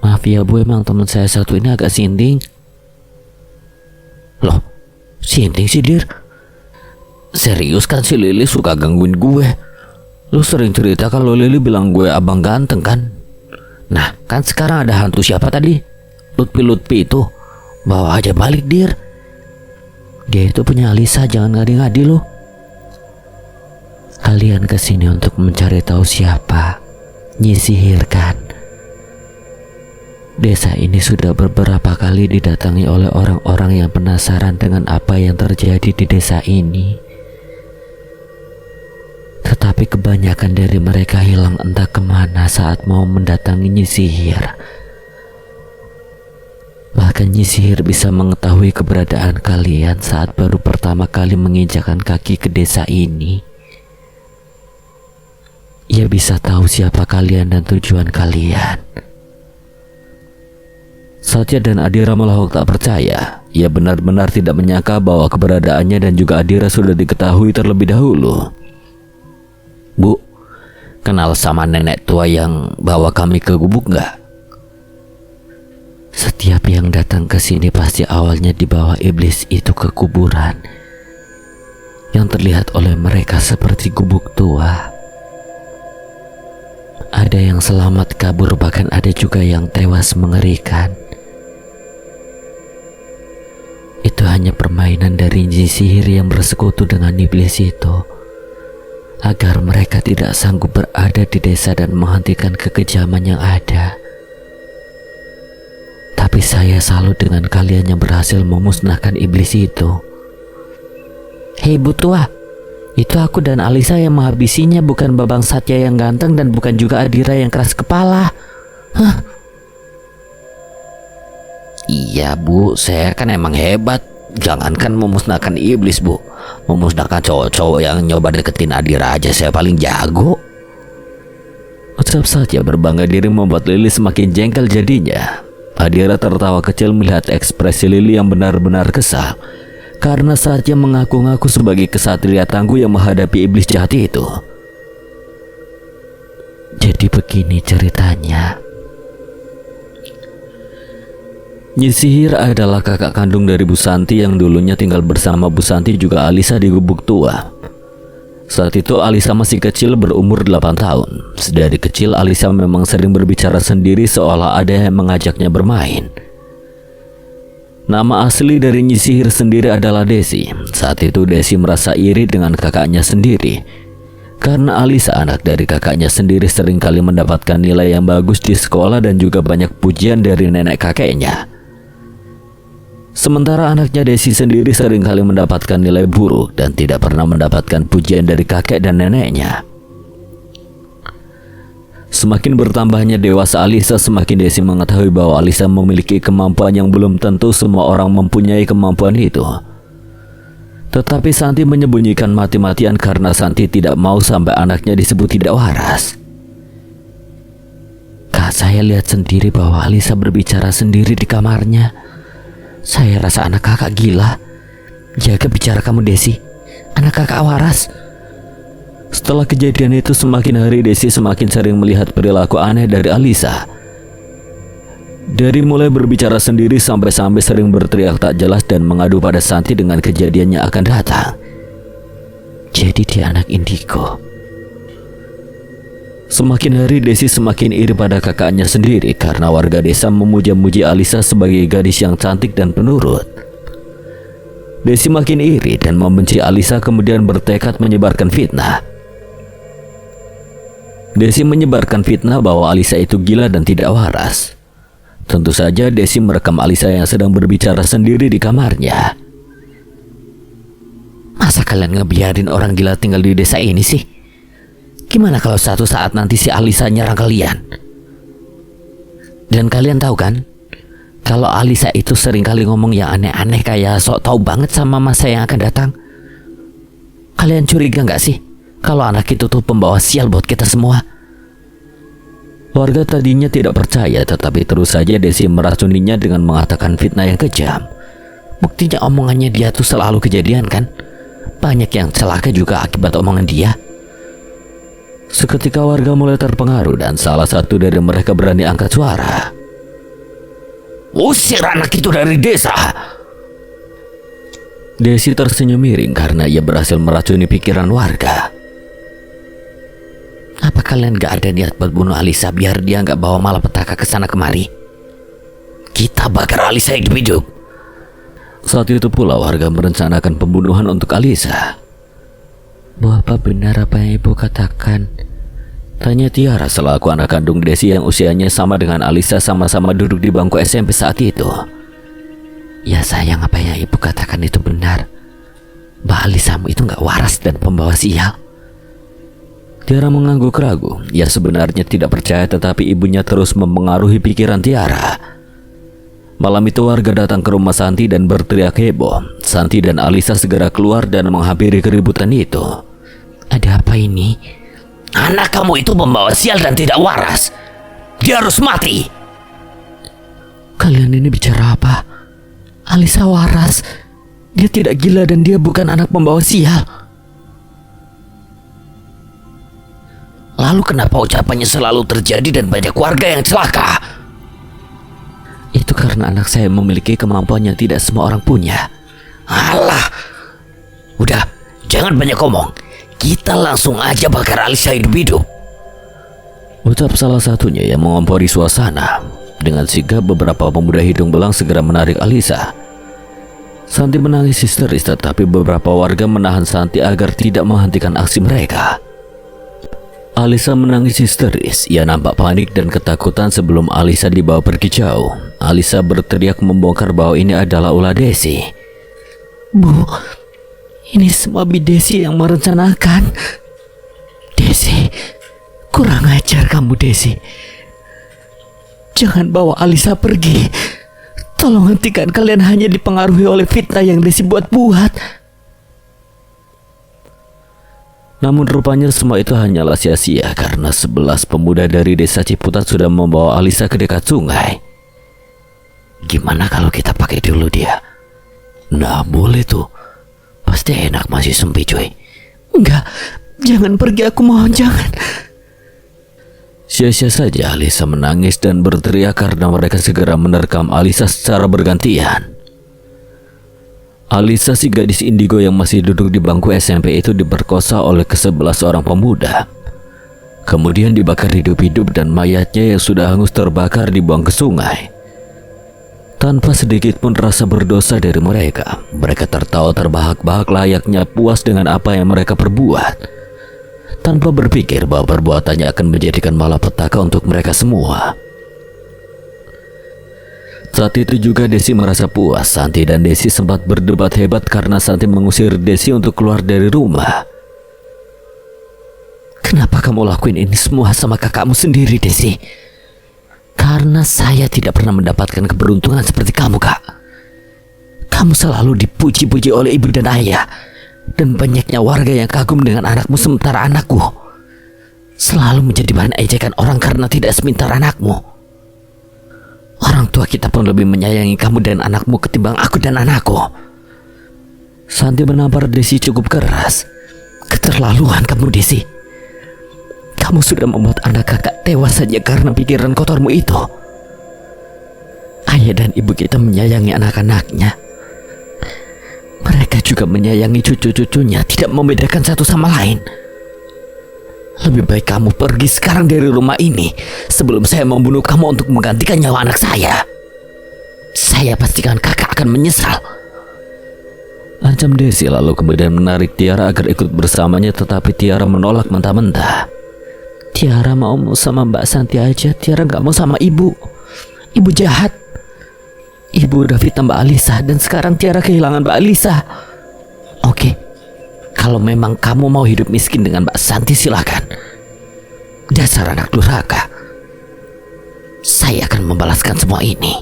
Maaf ya Bu, emang teman saya satu ini agak sinting. Loh, sinting sih, Dir? Serius kan si Lili suka gangguin gue? Lu sering cerita kalau Lili bilang gue abang ganteng kan? Nah, kan sekarang ada hantu siapa tadi? Lutfi itu. Bawa aja balik, Dir. Dia itu punya Alisa, jangan ngadi-ngadi lu. Kalian kesini untuk mencari tahu siapa Nyi Sihir kan? Desa ini sudah beberapa kali didatangi oleh orang-orang yang penasaran dengan apa yang terjadi di desa ini. Tetapi kebanyakan dari mereka hilang entah kemana saat mau mendatangi Nyi Sihir. Bahkan Nyi Sihir bisa mengetahui keberadaan kalian saat baru pertama kali menginjakkan kaki ke desa ini. Ia bisa tahu siapa kalian dan tujuan kalian. Satya dan Adira malah tak percaya. Ia benar-benar tidak menyangka bahwa keberadaannya dan juga Adira sudah diketahui terlebih dahulu. Bu, kenal sama nenek tua yang bawa kami ke gubuk nggak? Setiap yang datang ke sini pasti awalnya dibawa iblis itu ke kuburan yang terlihat oleh mereka seperti gubuk tua. Ada yang selamat kabur, bahkan ada juga yang tewas mengerikan. Itu hanya permainan dari Nyi Sihir yang bersekutu dengan iblis itu, agar mereka tidak sanggup berada di desa dan menghentikan kekejaman yang ada. Tapi saya salut dengan kalian yang berhasil memusnahkan iblis itu. Hei Bu Tua, itu aku dan Alisa yang menghabisinya, bukan Babang Satya yang ganteng dan bukan juga Adira yang keras kepala. Hah? Iya bu, saya kan emang hebat. Jangankan memusnahkan iblis bu, memusnahkan cowok-cowok yang nyoba deketin Adira aja saya paling jago. Ucap saja berbangga diri membuat Lili semakin jengkel jadinya. Adira tertawa kecil melihat ekspresi Lili yang benar-benar kesal karena saatnya mengaku-ngaku sebagai kesatria tangguh yang menghadapi iblis jahat itu. Jadi begini ceritanya. Nyi Sihir adalah kakak kandung dari Bu Santi yang dulunya tinggal bersama Bu Santi juga Alisa di Gubuk Tua. Saat itu Alisa masih kecil berumur 8 tahun. Sedari kecil Alisa memang sering berbicara sendiri seolah ada yang mengajaknya bermain. Nama asli dari Nyi Sihir sendiri adalah Desi. Saat itu Desi merasa iri dengan kakaknya sendiri karena Alisa, anak dari kakaknya sendiri, seringkali mendapatkan nilai yang bagus di sekolah dan juga banyak pujian dari nenek kakeknya. Sementara anaknya Desi sendiri seringkali mendapatkan nilai buruk dan tidak pernah mendapatkan pujian dari kakek dan neneknya. Semakin bertambahnya dewasa Alisa, semakin Desi mengetahui bahwa Alisa memiliki kemampuan yang belum tentu semua orang mempunyai kemampuan itu. Tetapi Santi menyembunyikan mati-matian karena Santi tidak mau sampai anaknya disebut tidak waras. Kak, saya lihat sendiri bahwa Alisa berbicara sendiri di kamarnya. Saya rasa anak kakak gila. Jaga bicara kamu Desi, anak kakak waras. Setelah kejadian itu, semakin hari Desi semakin sering melihat perilaku aneh dari Alisa. Dari mulai berbicara sendiri sampai sering berteriak tak jelas dan mengadu pada Santi dengan kejadian yang akan datang. Jadi dia anak indigo. Semakin hari Desi semakin iri pada kakaknya sendiri karena warga desa memuja-muji Alisa sebagai gadis yang cantik dan penurut. Desi makin iri dan membenci Alisa, kemudian bertekad menyebarkan fitnah. Desi menyebarkan fitnah bahwa Alisa itu gila dan tidak waras. Tentu saja Desi merekam Alisa yang sedang berbicara sendiri di kamarnya. Masa kalian ngebiarin orang gila tinggal di desa ini sih? Gimana kalau suatu saat nanti si Alisa nyerang kalian? Dan kalian tahu kan, kalau Alisa itu sering kali ngomong yang aneh-aneh kayak sok tahu banget sama masa yang akan datang. Kalian curiga nggak sih kalau anak itu tuh pembawa sial buat kita semua? Warga tadinya tidak percaya, tetapi terus saja Desi meracuninya dengan mengatakan fitnah yang kejam. Buktinya omongannya dia tuh selalu kejadian kan? Banyak yang celaka juga akibat omongan dia. Seketika warga mulai terpengaruh dan salah satu dari mereka berani angkat suara. Usir anak itu dari desa. Desi tersenyum miring karena ia berhasil meracuni pikiran warga. Apa kalian gak ada niat buat bunuh Alisa biar dia gak bawa malapetaka ke sana kemari? Kita bakar Alisa hidup-hidup. Saat itu pula warga merencanakan pembunuhan untuk Alisa. Bu, apa benar apa yang ibu katakan? Tanya Tiara selaku anak kandung Desi yang usianya sama dengan Alisa, sama-sama duduk di bangku SMP saat itu. Ya sayang, apa yang ibu katakan itu benar. Mbak Alisamu itu gak waras dan pembawa sial. Tiara mengangguk ragu. Ia sebenarnya tidak percaya, tetapi ibunya terus mempengaruhi pikiran Tiara. Malam itu warga datang ke rumah Santi dan berteriak heboh. Santi dan Alisa segera keluar dan menghampiri keributan itu. Ada apa ini? Anak kamu itu pembawa sial dan tidak waras. Dia harus mati. Kalian ini bicara apa? Alisa waras. Dia tidak gila dan dia bukan anak pembawa sial. Lalu kenapa ucapannya selalu terjadi dan banyak warga yang celaka? Itu karena anak saya memiliki kemampuan yang tidak semua orang punya. Alah, udah, jangan banyak ngomong. Kita langsung aja bakar Alisa hidup-hidup. Ucap salah satunya yang mengompori suasana. Dengan sigap beberapa pemuda hidung belang segera menarik Alisa. Santi menangis histeris, tetapi beberapa warga menahan Santi agar tidak menghentikan aksi mereka. Alisa menangis histeris. Ia nampak panik dan ketakutan sebelum Alisa dibawa pergi jauh. Alisa berteriak membongkar bahwa ini adalah ulah Desi. Bu, ini semua Bi Desi yang merencanakan. Desi, kurang ajar kamu Desi. Jangan bawa Alisa pergi. Tolong hentikan, kalian hanya dipengaruhi oleh fitnah yang Desi buat-buat. Namun rupanya semua itu hanyalah sia-sia karena 11 pemuda dari desa Ciputat sudah membawa Alisa ke dekat sungai. Gimana kalau kita pakai dulu dia? Nah, boleh tuh. Pasti enak, masih sepi cuy. Enggak, jangan pergi, aku mohon, jangan. Sia-sia saja Alisa menangis dan berteriak karena mereka segera menerkam Alisa secara bergantian. Alisa, si gadis indigo yang masih duduk di bangku SMP itu, diperkosa oleh ke-11 orang pemuda. Kemudian dibakar hidup-hidup dan mayatnya yang sudah hangus terbakar dibuang ke sungai. Tanpa sedikit pun rasa berdosa dari mereka, mereka tertawa terbahak-bahak layaknya puas dengan apa yang mereka perbuat, tanpa berpikir bahwa perbuatannya akan menjadikan malapetaka untuk mereka semua. Saat itu juga Desi merasa puas. Santi dan Desi sempat berdebat hebat karena Santi mengusir Desi untuk keluar dari rumah. Kenapa kamu lakuin ini semua sama kakakmu sendiri, Desi? Karena saya tidak pernah mendapatkan keberuntungan seperti kamu, Kak. Kamu selalu dipuji-puji oleh ibu dan ayah, dan banyaknya warga yang kagum dengan anakmu, sementara anakku selalu menjadi bahan ejekan orang karena tidak sepintar anakmu. Orang tua kita pun lebih menyayangi kamu dan anakmu ketimbang aku dan anakku. Santi menampar Desi cukup keras. Keterlaluan kamu, Desi. Kamu sudah membuat anak kakak tewas saja karena pikiran kotormu itu. Ayah dan ibu kita menyayangi anak-anaknya. Mereka juga menyayangi cucu-cucunya, tidak membedakan satu sama lain. Lebih baik kamu pergi sekarang dari rumah ini sebelum saya membunuh kamu untuk menggantikan nyawa anak saya. Saya pastikan kakak akan menyesal. Ancam Desi, lalu kemudian menarik Tiara agar ikut bersamanya, tetapi Tiara menolak mentah-mentah. Tiara mau sama Mbak Santi aja, Tiara gak mau sama ibu. Ibu jahat. Ibu udah fitnah Mbak Alisa dan sekarang Tiara kehilangan Mbak Alisa. Oke, kalau memang kamu mau hidup miskin dengan Mbak Santi, silakan. Dasar anak durhaka. Saya akan membalaskan semua ini.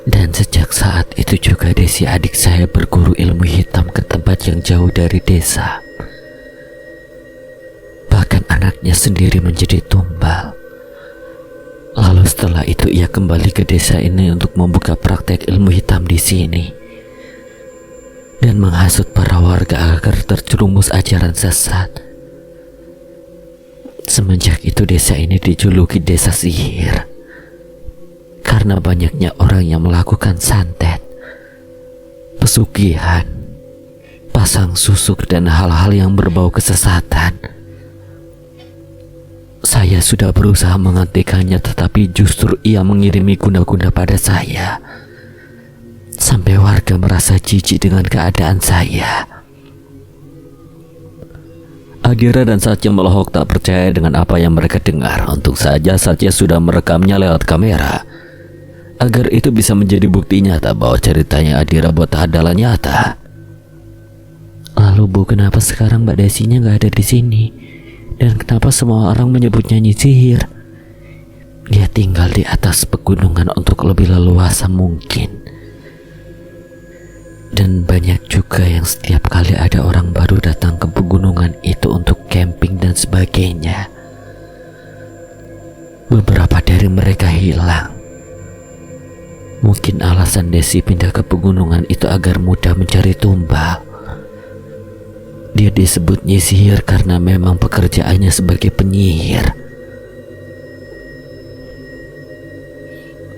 Dan sejak saat itu juga Desi, adik saya, berguru ilmu hitam ke tempat yang jauh dari desa. Bahkan anaknya sendiri menjadi tumbal. Lalu setelah itu ia kembali ke desa ini untuk membuka praktek ilmu hitam di sini dan menghasut para warga agar terjerumus ajaran sesat. Semenjak itu desa ini dijuluki desa sihir karena banyaknya orang yang melakukan santet, pesugihan, pasang susuk, dan hal-hal yang berbau kesesatan. Saya sudah berusaha menghentikannya, tetapi justru ia mengirimi guna-guna pada saya. Sampai warga merasa jijik dengan keadaan saya. Adira dan Satya melohok tak percaya dengan apa yang mereka dengar. Untung saja Satya sudah merekamnya lewat kamera, agar itu bisa menjadi bukti nyata bahwa ceritanya Adira buat adalah nyata. Lalu Bu, kenapa sekarang Mbak Desinya gak ada di sini? Dan kenapa semua orang menyebutnya Nyi Sihir? Dia tinggal di atas pegunungan untuk lebih leluasa mungkin. Dan banyak juga yang setiap kali ada orang baru datang ke pegunungan itu untuk camping dan sebagainya, beberapa dari mereka hilang. Mungkin alasan Desi pindah ke pegunungan itu agar mudah mencari tumbal. Dia disebut Nyi Sihir karena memang pekerjaannya sebagai penyihir.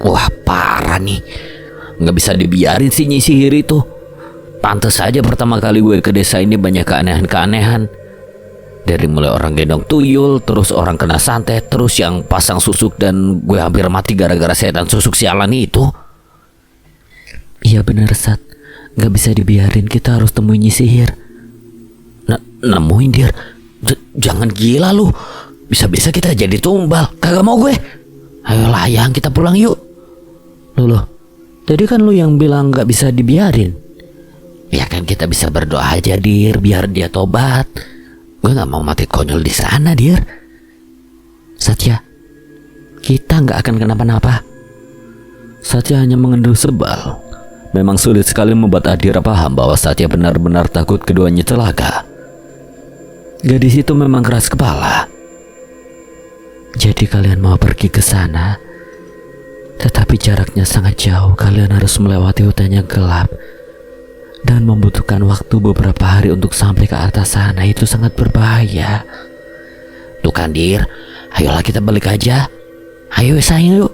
Wah, parah nih. Nggak bisa dibiarin si Nyi Sihir itu. Pantes saja pertama kali gue ke desa ini banyak keanehan-keanehan. Dari mulai orang gendong tuyul, terus orang kena santet, terus yang pasang susuk, dan gue hampir mati gara-gara setan susuk sialan itu. Iya bener, Sat. Nggak bisa dibiarin, kita harus temuin Nyi Sihir. Nemuin dia? Jangan gila lu. Bisa-bisa kita jadi tumbal. Kagak mau gue. Ayolah yang kita pulang yuk. Loh, tadi kan lu yang bilang gak bisa dibiarin. Ya kan kita bisa berdoa aja, Dir, biar dia tobat. Gue gak mau mati konyol di sana, Dir. Satya, kita gak akan kenapa-napa. Satya hanya mengendur sebal. Memang sulit sekali membuat Adira paham bahwa Satya benar-benar takut keduanya celaka. Gadis itu memang keras kepala. Jadi kalian mau pergi ke sana, tetapi jaraknya sangat jauh. Kalian harus melewati hutan yang gelap dan membutuhkan waktu beberapa hari untuk sampai ke atas sana. Itu sangat berbahaya. Tuh kan Dir, ayolah kita balik aja. Ayo sayang yuk.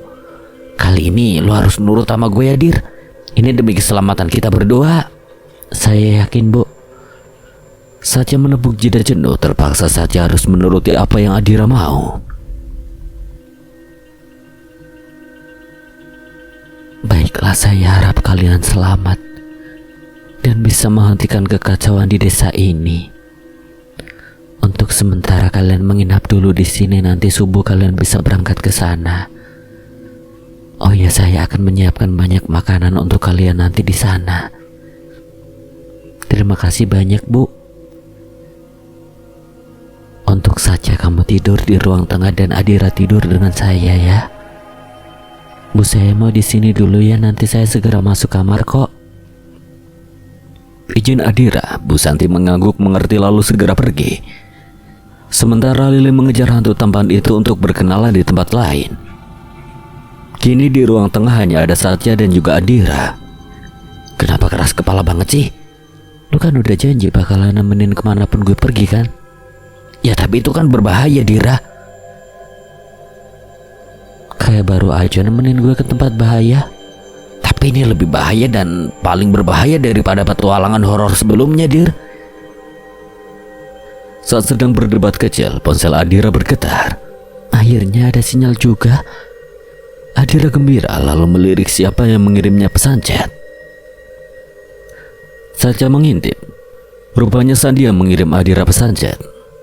Kali ini lu harus nurut sama gue ya Dir. Ini demi keselamatan kita berdua. Saya yakin, Bu. Satya menepuk jeda jenuh. Terpaksa Satya harus menuruti apa yang Adira mau. Baiklah, saya harap kalian selamat dan bisa menghentikan kekacauan di desa ini. Untuk sementara kalian menginap dulu di sini, nanti subuh kalian bisa berangkat ke sana. Oh ya, saya akan menyiapkan banyak makanan untuk kalian nanti di sana. Terima kasih banyak, Bu. Untuk saja kamu tidur di ruang tengah dan Adira tidur dengan saya ya. Bu, saya mau di sini dulu ya, nanti saya segera masuk kamar kok. Izin Adira, Bu Santi mengangguk mengerti lalu segera pergi. Sementara Lili mengejar hantu tampan itu untuk berkenalan di tempat lain. Kini di ruang tengah hanya ada Satya dan juga Adira. Kenapa keras kepala banget sih? Lu kan udah janji bakalan nemenin kemanapun gue pergi kan? Ya tapi itu kan berbahaya Dira. Kayak baru aja nemenin gue ke tempat bahaya. Tapi ini lebih bahaya dan paling berbahaya daripada petualangan horor sebelumnya Dir. Saat sedang berdebat kecil, ponsel Adira bergetar. Akhirnya ada sinyal juga. Adira gembira lalu melirik siapa yang mengirimnya pesan chat. Satya mengintip. Rupanya Sandi yang mengirim Adira pesan chat.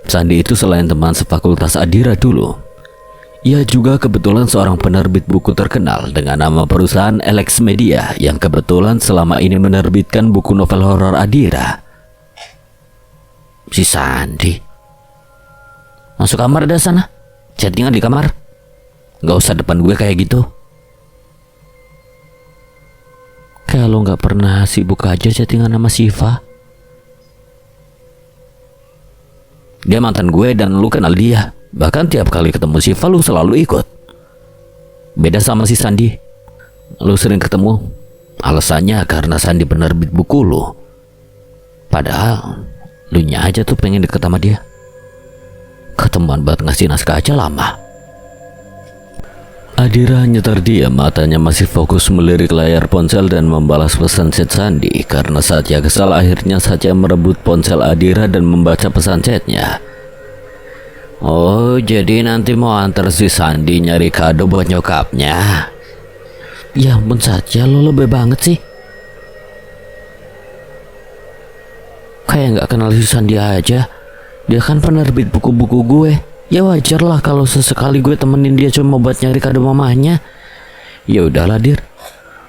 Sandi itu selain teman sefakultas Adira dulu, ia juga kebetulan seorang penerbit buku terkenal dengan nama perusahaan Alex Media yang kebetulan selama ini menerbitkan buku novel horor Adira. Si Sandi. Masuk kamar dah sana. Chattingan di kamar. Gak usah depan gue kayak gitu. Kayak lo gak pernah sibuk aja chattingan sama Siva. Dia mantan gue dan lu kenal dia. Bahkan tiap kali ketemu Siva lu selalu ikut. Beda sama si Sandi. Lu sering ketemu. Alasannya karena Sandi penerbit buku lu. Padahal lu nya aja tuh pengen deket sama dia. Ketemuan buat ngasih naskah aja lama. Adira hanya terdiam, matanya masih fokus melirik layar ponsel dan membalas pesan chat Sandi. Karena Satya kesal, akhirnya Satya merebut ponsel Adira dan membaca pesan chatnya. Oh, jadi nanti mau antar si Sandi nyari kado buat nyokapnya. Ya ampun Satya, lo lebih banget sih. Kayak gak kenal si Sandi aja. Dia kan penerbit buku-buku gue. Ya wajar lah kalau sesekali gue temenin dia cuma buat nyari kado mamahnya. Ya udahlah Dir,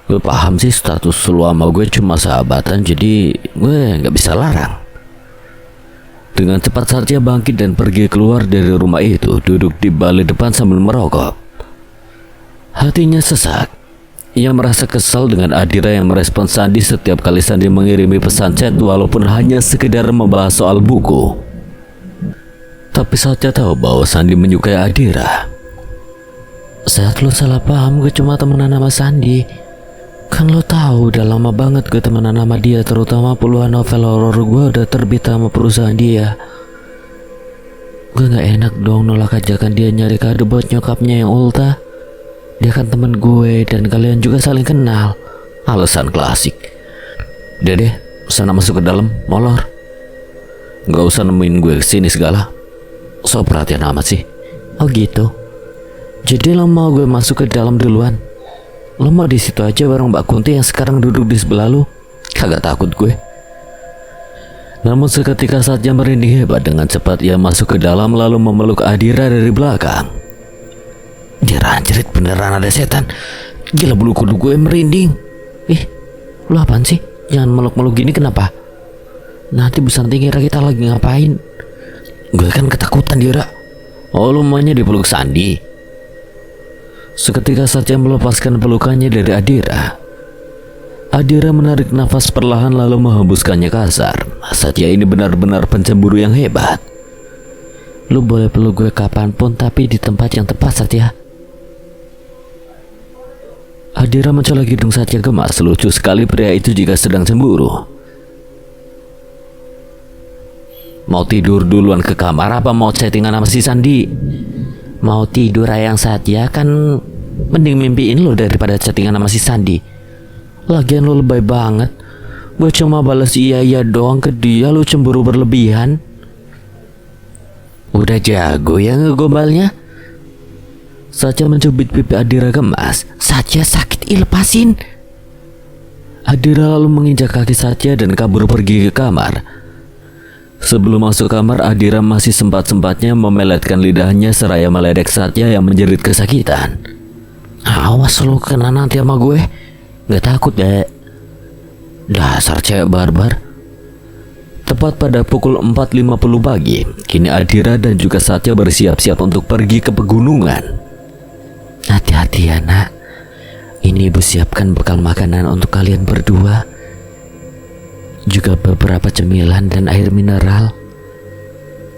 gue paham sih status lu sama gue cuma sahabatan, jadi gue gak bisa larang. Dengan cepat Satya bangkit dan pergi keluar dari rumah itu, duduk di balik depan sambil merokok. Hatinya sesak. Ia merasa kesal dengan Adira yang merespon Sandi setiap kali Sandi mengirimi pesan chat walaupun hanya sekedar membahas soal buku. Tapi Satya tahu bahwa Sandi menyukai Adira. Saat lo salah paham, gue cuma temenan sama Sandi. Kan lo tahu udah lama banget gue temenan sama dia, terutama puluhan novel horor gue udah terbit sama perusahaan dia. Gue gak enak dong nolak ajakan dia nyari kado buat nyokapnya yang ulta. Dia kan temen gue dan kalian juga saling kenal. Alasan klasik. Deh, sana masuk ke dalam, molor. Gak usah nemuin gue kesini segala. So perhatian amat sih. Oh gitu. Jadi lo mau gue masuk ke dalam duluan? Lo mau di situ aja bareng Mbak Kunti yang sekarang duduk di sebelah lo? Kagak takut gue. Namun seketika Satya merinding hebat. Dengan cepat ia masuk ke dalam lalu memeluk Adira dari belakang. Dir, anjrit, beneran ada setan. Gila, bulu kudu gue merinding. Lo apaan sih? Jangan meluk-meluk gini, kenapa? Nanti Bu Santi kira kita lagi ngapain. Gue kan ketakutan Dira. Oh, lu maunya dipeluk Sandi? Seketika Satya melepaskan pelukannya dari Adira. Adira menarik nafas perlahan lalu menghembuskannya kasar. Satya ini benar-benar pencemburu yang hebat. Lu boleh peluk gue kapanpun, tapi di tempat yang tepat, Satya. Adira mencolok hidung Satya gemas. Lucu sekali pria itu jika sedang cemburu. Mau tidur duluan ke kamar apa mau chattingan sama si Sandi? Mau tidur ayang Satya, kan mending mimpiin lo daripada chattingan sama si Sandi. Lagian lo lebay banget. Gue cuma balas iya doang ke dia, lo cemburu berlebihan. Udah jago ya ngegombalnya. Satya mencubit pipi Adira gemas. Satya sakit, lepasin. Adira lalu menginjak kaki Satya dan kabur pergi ke kamar. Sebelum masuk kamar, Adira masih sempat-sempatnya memeletkan lidahnya seraya meledek Satya yang menjerit kesakitan. Awas lo kena nanti sama gue. Gak takut deh. Dasar cewek barbar. Tepat pada pukul 4.50 pagi, kini Adira dan juga Satya bersiap-siap untuk pergi ke pegunungan. Hati-hati ya nak. Ini ibu siapkan bekal makanan untuk kalian berdua, juga beberapa cemilan dan air mineral.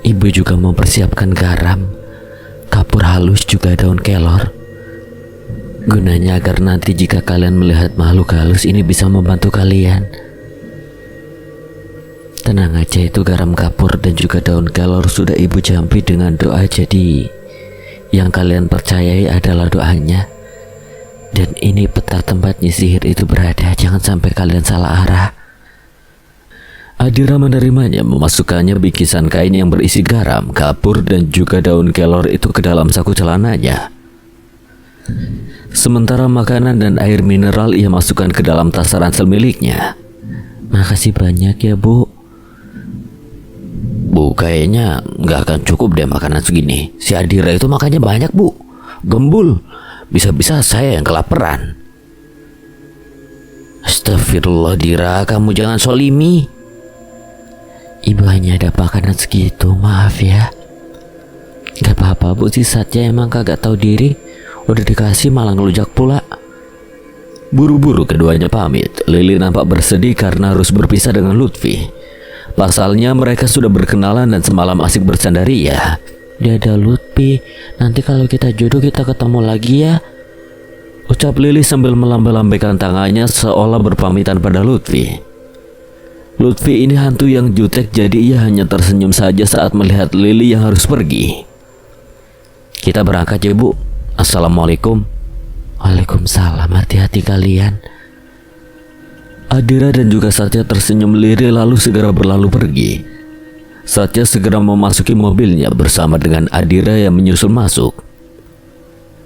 Ibu juga mempersiapkan garam, kapur halus, juga daun kelor. Gunanya agar nanti jika kalian melihat makhluk halus ini bisa membantu kalian. Tenang aja, itu garam, kapur dan juga daun kelor sudah ibu jampi dengan doa. Jadi yang kalian percayai adalah doanya. Dan ini peta tempatnya sihir itu berada. Jangan sampai kalian salah arah. Adira menerimanya, memasukkannya bikisan kain yang berisi garam, kapur dan juga daun kelor itu ke dalam saku celananya. Sementara makanan dan air mineral ia masukkan ke dalam tas ransel miliknya. Makasih banyak ya Bu. Bu, kayaknya nggak akan cukup deh makanan segini. Si Adira itu makannya banyak Bu, gembul. Bisa-bisa saya yang kelaparan. Astagfirullah Dira, kamu jangan solimi. Ibu hanya ada makanan segitu, maaf ya. Gak apa-apa Bu, si Satya emang kagak tahu diri. Udah dikasih malah ngelujak pula. Buru-buru keduanya pamit. Lili nampak bersedih karena harus berpisah dengan Lutfi. Pasalnya mereka sudah berkenalan dan semalam asik bercandaria. Dia ada Lutfi, nanti kalau kita jodoh kita ketemu lagi ya, ucap Lili sambil melambai-lambaikan tangannya seolah berpamitan pada Lutfi. Lutfi ini hantu yang jutek, jadi ia hanya tersenyum saja saat melihat Lili yang harus pergi. Kita berangkat ya Bu. Assalamualaikum. Waalaikumsalam, hati-hati kalian. Adira dan juga Satya tersenyum lirih lalu segera berlalu pergi. Satya segera memasuki mobilnya bersama dengan Adira yang menyusul masuk.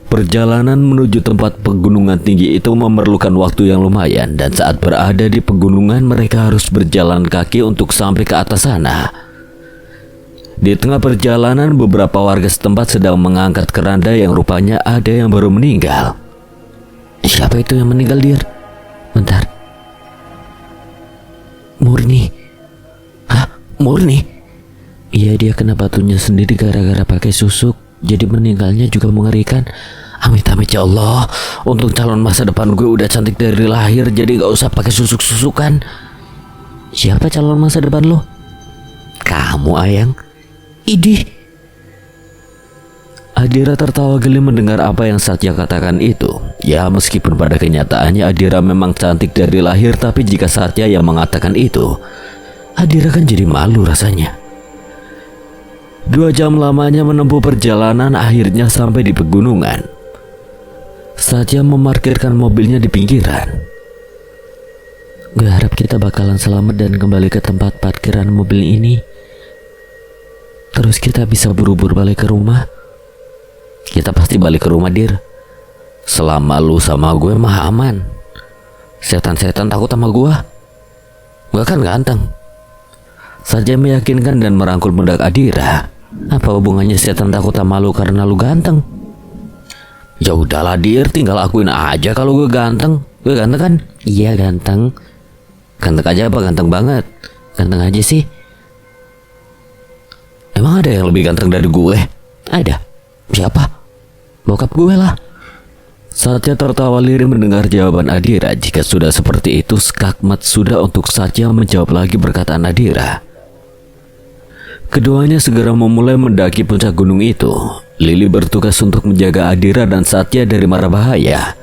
Perjalanan menuju tempat pegunungan tinggi itu memerlukan waktu yang lumayan, dan saat berada di pegunungan mereka harus berjalan kaki untuk sampai ke atas sana. Di tengah perjalanan beberapa warga setempat sedang mengangkat keranda yang rupanya ada yang baru meninggal. Siapa itu yang meninggal, Dir? Bentar. Murni. Hah? Murni? Iya, dia kena batunya sendiri gara-gara pakai susuk. Jadi meninggalnya juga mengerikan. Amit-amit ya Allah. Untuk calon masa depan gue udah cantik dari lahir, jadi gak usah pakai susuk-susukan. Siapa calon masa depan lo? Kamu, Ayang. Idih. Adira tertawa geli mendengar apa yang Satya katakan itu. Ya, meskipun pada kenyataannya Adira memang cantik dari lahir, tapi jika Satya yang mengatakan itu, Adira kan jadi malu rasanya. 2 jam lamanya menempuh perjalanan, akhirnya sampai di pegunungan. Satya memarkirkan mobilnya di pinggiran. Gue harap kita bakalan selamat dan kembali ke tempat parkiran mobil ini. Terus kita bisa buru-buru balik ke rumah. Kita pasti balik ke rumah, Dir. Selama lu sama gue mah aman. Setan-setan takut sama gue. Gue kan ganteng. Satya meyakinkan dan merangkul pundak Adira. Apa hubungannya setan takut sama lu karena lu ganteng? Ya udahlah Dir, tinggal akuin aja kalau gue ganteng. Gue ganteng kan? Iya ganteng. Ganteng aja apa ganteng banget? Ganteng aja sih. Emang ada yang lebih ganteng dari gue? Ada. Siapa? Bokap gue lah. Satya tertawa lirih mendengar jawaban Adira. Jika sudah seperti itu, skakmat sudah untuk Satya menjawab lagi perkataan Adira. Keduanya segera memulai mendaki puncak gunung itu. Lili bertugas untuk menjaga Adira dan Satya dari mara bahaya.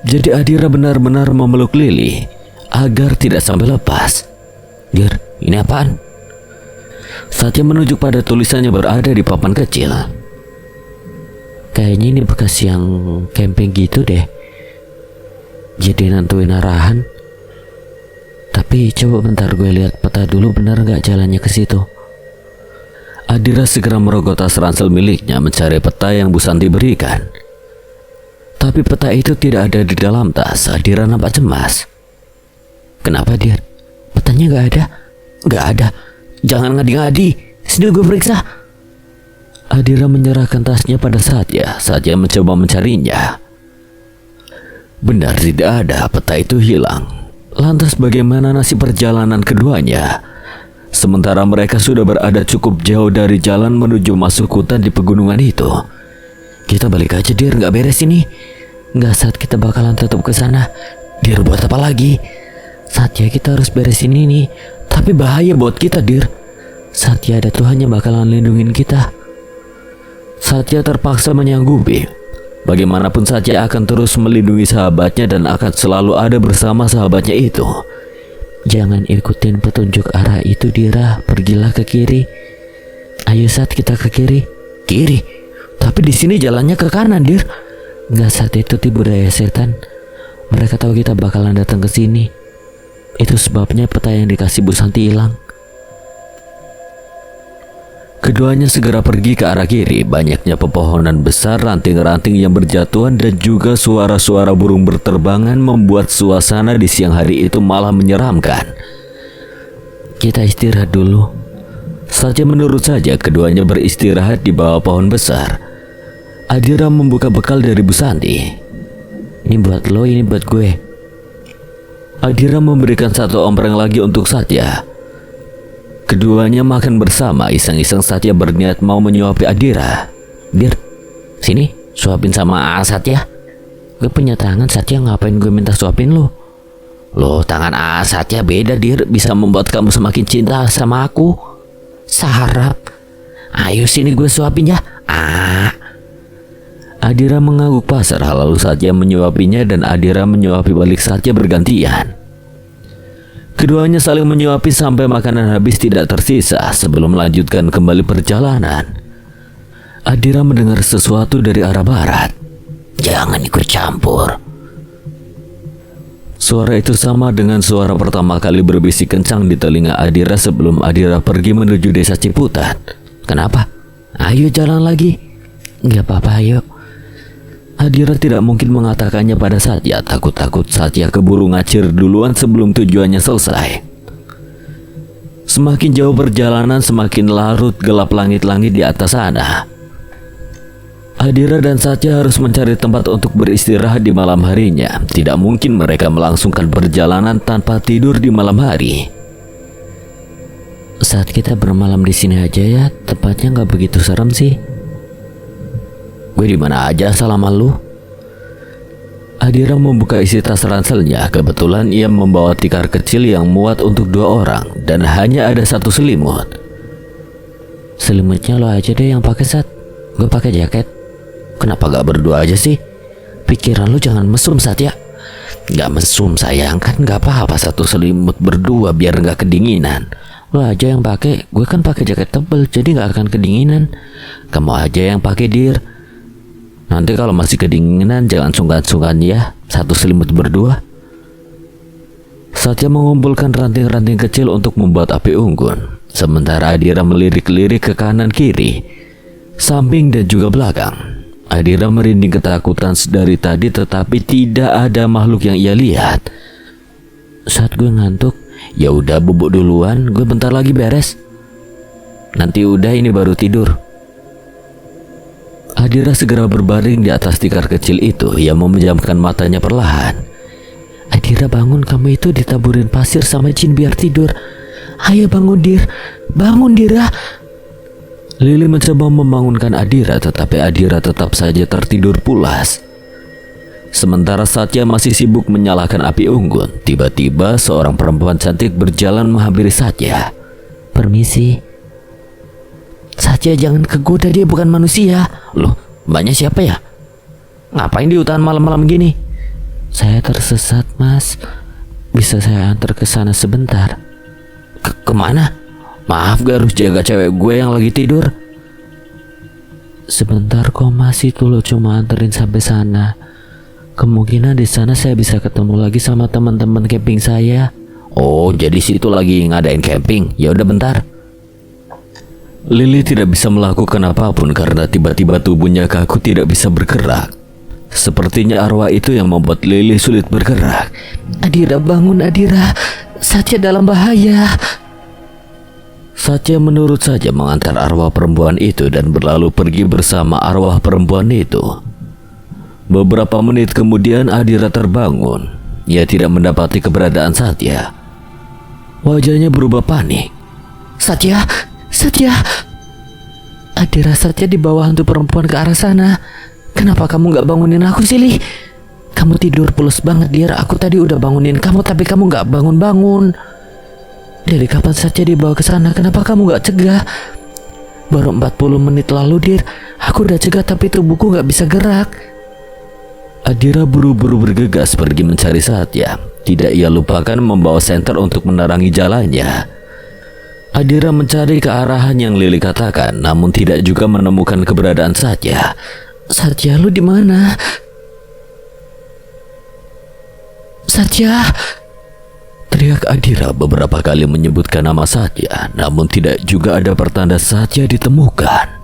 Jadi Adira benar-benar memeluk Lili agar tidak sampai lepas. "Dir, ini apaan?" Satya menunjuk pada tulisannya berada di papan kecil. Kayaknya ini bekas yang camping gitu deh. Jadi nentuin arahan. Tapi coba bentar gue lihat peta dulu, benar nggak jalannya ke situ. Adira segera merogoh tas ransel miliknya mencari peta yang Bu Santi berikan. Tapi peta itu tidak ada di dalam tas. Adira nampak cemas. "Kenapa, Dir? Petanya nggak ada?" "Nggak ada. Jangan ngadi-ngadi. Sini gue periksa." Adira menyerahkan tasnya pada Satya. Satya mencoba mencarinya. Benar tidak ada, peta itu hilang. Lantas bagaimana nasib perjalanan keduanya? Sementara mereka sudah berada cukup jauh dari jalan menuju masuk hutan di pegunungan itu. "Kita balik aja, Dir, nggak beres ini." "Nggak, Sat, kita bakalan tetap ke sana." "Dir, buat apa lagi?" "Satya, kita harus beresin ini. Tapi bahaya buat kita, Dir." "Satya, ada Tuhan yang bakalan lindungin kita." Satya terpaksa menyanggupi. Bagaimanapun Satya akan terus melindungi sahabatnya dan akan selalu ada bersama sahabatnya itu. "Jangan ikutin petunjuk arah itu, Dira. Pergilah ke kiri." "Ayo, Sat, kita ke kiri." "Kiri? Tapi di sini jalannya ke kanan, Dir." "Nggak, Sat, itu tipu daya setan. Mereka tahu kita bakalan datang ke sini. Itu sebabnya peta yang dikasih Bu Santi hilang." Keduanya segera pergi ke arah kiri. Banyaknya pepohonan besar, ranting-ranting yang berjatuhan, dan juga suara-suara burung berterbangan membuat suasana di siang hari itu malah menyeramkan. "Kita istirahat dulu." Saja menurut saja keduanya beristirahat di bawah pohon besar. Adira membuka bekal dari Bu Santi. "Ini buat lo, ini buat gue." Adira memberikan satu ompreng lagi untuk Satya. Keduanya makan bersama. Iseng-iseng Satya berniat mau menyuapi Adira. "Dir, sini, suapin sama Satya." "Gue punya tangan, Satya, ngapain gue minta suapin lo?" "Loh, tangan Satya beda, Dir. Bisa membuat kamu semakin cinta sama aku." "Sarap. Ayo sini gue suapin ya." Adira mengangguk pasrah, lalu Satya menyuapinya dan Adira menyuapi balik Satya bergantian. Keduanya saling menyuapi sampai makanan habis tidak tersisa. Sebelum melanjutkan kembali perjalanan, Adira mendengar sesuatu dari arah barat. "Jangan ikut campur." Suara itu sama dengan suara pertama kali berbisik kencang di telinga Adira sebelum Adira pergi menuju desa Ciputat. "Kenapa?" "Ayo jalan lagi." "Nggak apa-apa, ayo." Adira tidak mungkin mengatakannya pada Satya. Takut-takut Satya keburu ngacir duluan sebelum tujuannya selesai. Semakin jauh perjalanan, semakin larut gelap langit-langit di atas sana. Adira dan Satya harus mencari tempat untuk beristirahat di malam harinya. Tidak mungkin mereka melangsungkan perjalanan tanpa tidur di malam hari. "Saat kita bermalam di sini aja ya, tempatnya nggak begitu serem sih." "Gue di mana aja selama lu?" Adira membuka isi tas ranselnya. Kebetulan ia membawa tikar kecil yang muat untuk 2 orang dan hanya ada 1 selimut. "Selimutnya lo aja deh yang pakai, Sat. Gue pakai jaket." "Kenapa gak berdua aja sih?" "Pikiran lu jangan mesum, Satya." "Gak mesum sayang, kan gak apa-apa 1 selimut berdua biar gak kedinginan." "Lo aja yang pakai, gue kan pakai jaket tebel jadi gak akan kedinginan." "Kamu aja yang pakai, Dir. Nanti kalau masih kedinginan jangan sungkan-sungkan ya, 1 selimut berdua." Satya mengumpulkan ranting-ranting kecil untuk membuat api unggun. Sementara Adira melirik-lirik ke kanan kiri, samping dan juga belakang. Adira merinding ketakutan dari tadi, tetapi tidak ada makhluk yang ia lihat. "Saat gue ngantuk." "Ya udah, bubuk duluan, gue bentar lagi beres. Nanti udah ini baru tidur." Adira segera berbaring di atas tikar kecil itu. Ia memejamkan matanya perlahan. "Adira, bangun, kamu itu ditaburin pasir sama jin biar tidur. Ayo bangun, Dir. Bangun, Dira." Lili mencoba membangunkan Adira, tetapi Adira tetap saja tertidur pulas. Sementara Satya masih sibuk menyalakan api unggun, tiba-tiba seorang perempuan cantik berjalan menghampiri Satya. Permisi. Satya, jangan kegoda, dia bukan manusia. Loh, mbaknya siapa ya? Ngapain di hutan malam-malam gini? Saya tersesat, Mas. Bisa saya antar ke sana sebentar? Kemana? Maaf, gak harus jaga cewek gue yang lagi tidur. Sebentar kok, Mas, itu lo cuma anterin sampai sana. Kemungkinan di sana saya bisa ketemu lagi sama teman-teman camping saya. Oh, jadi situ lagi ngadain camping. Ya udah bentar. Lily tidak bisa melakukan apapun karena tiba-tiba tubuhnya kaku, tidak bisa bergerak. Sepertinya arwah itu yang membuat Lily sulit bergerak. Adira, bangun Adira. Satya dalam bahaya. Satya menurut saja mengantar arwah perempuan itu dan berlalu pergi bersama arwah perempuan itu. Beberapa menit kemudian Adira terbangun. Ia tidak mendapati keberadaan Satya. Wajahnya berubah panik. Satya, Satya. Adira, Satya dibawa hantu perempuan ke arah sana. Kenapa kamu gak bangunin aku sih, Li? Kamu tidur pules banget, Dir. Aku tadi udah bangunin kamu, tapi kamu gak bangun-bangun. Dari kapan Satya dibawa ke sana? Kenapa kamu gak cegah? Baru 40 menit lalu, Dir. Aku udah cegah tapi tubuhku gak bisa gerak. Adira buru-buru bergegas pergi mencari Satya. Tidak ia lupakan membawa senter untuk menerangi jalannya. Adira mencari ke arah yang Lily katakan, namun tidak juga menemukan keberadaan Satya. Satya, lu di mana? Satya! Teriak Adira beberapa kali menyebutkan nama Satya, namun tidak juga ada pertanda Satya ditemukan.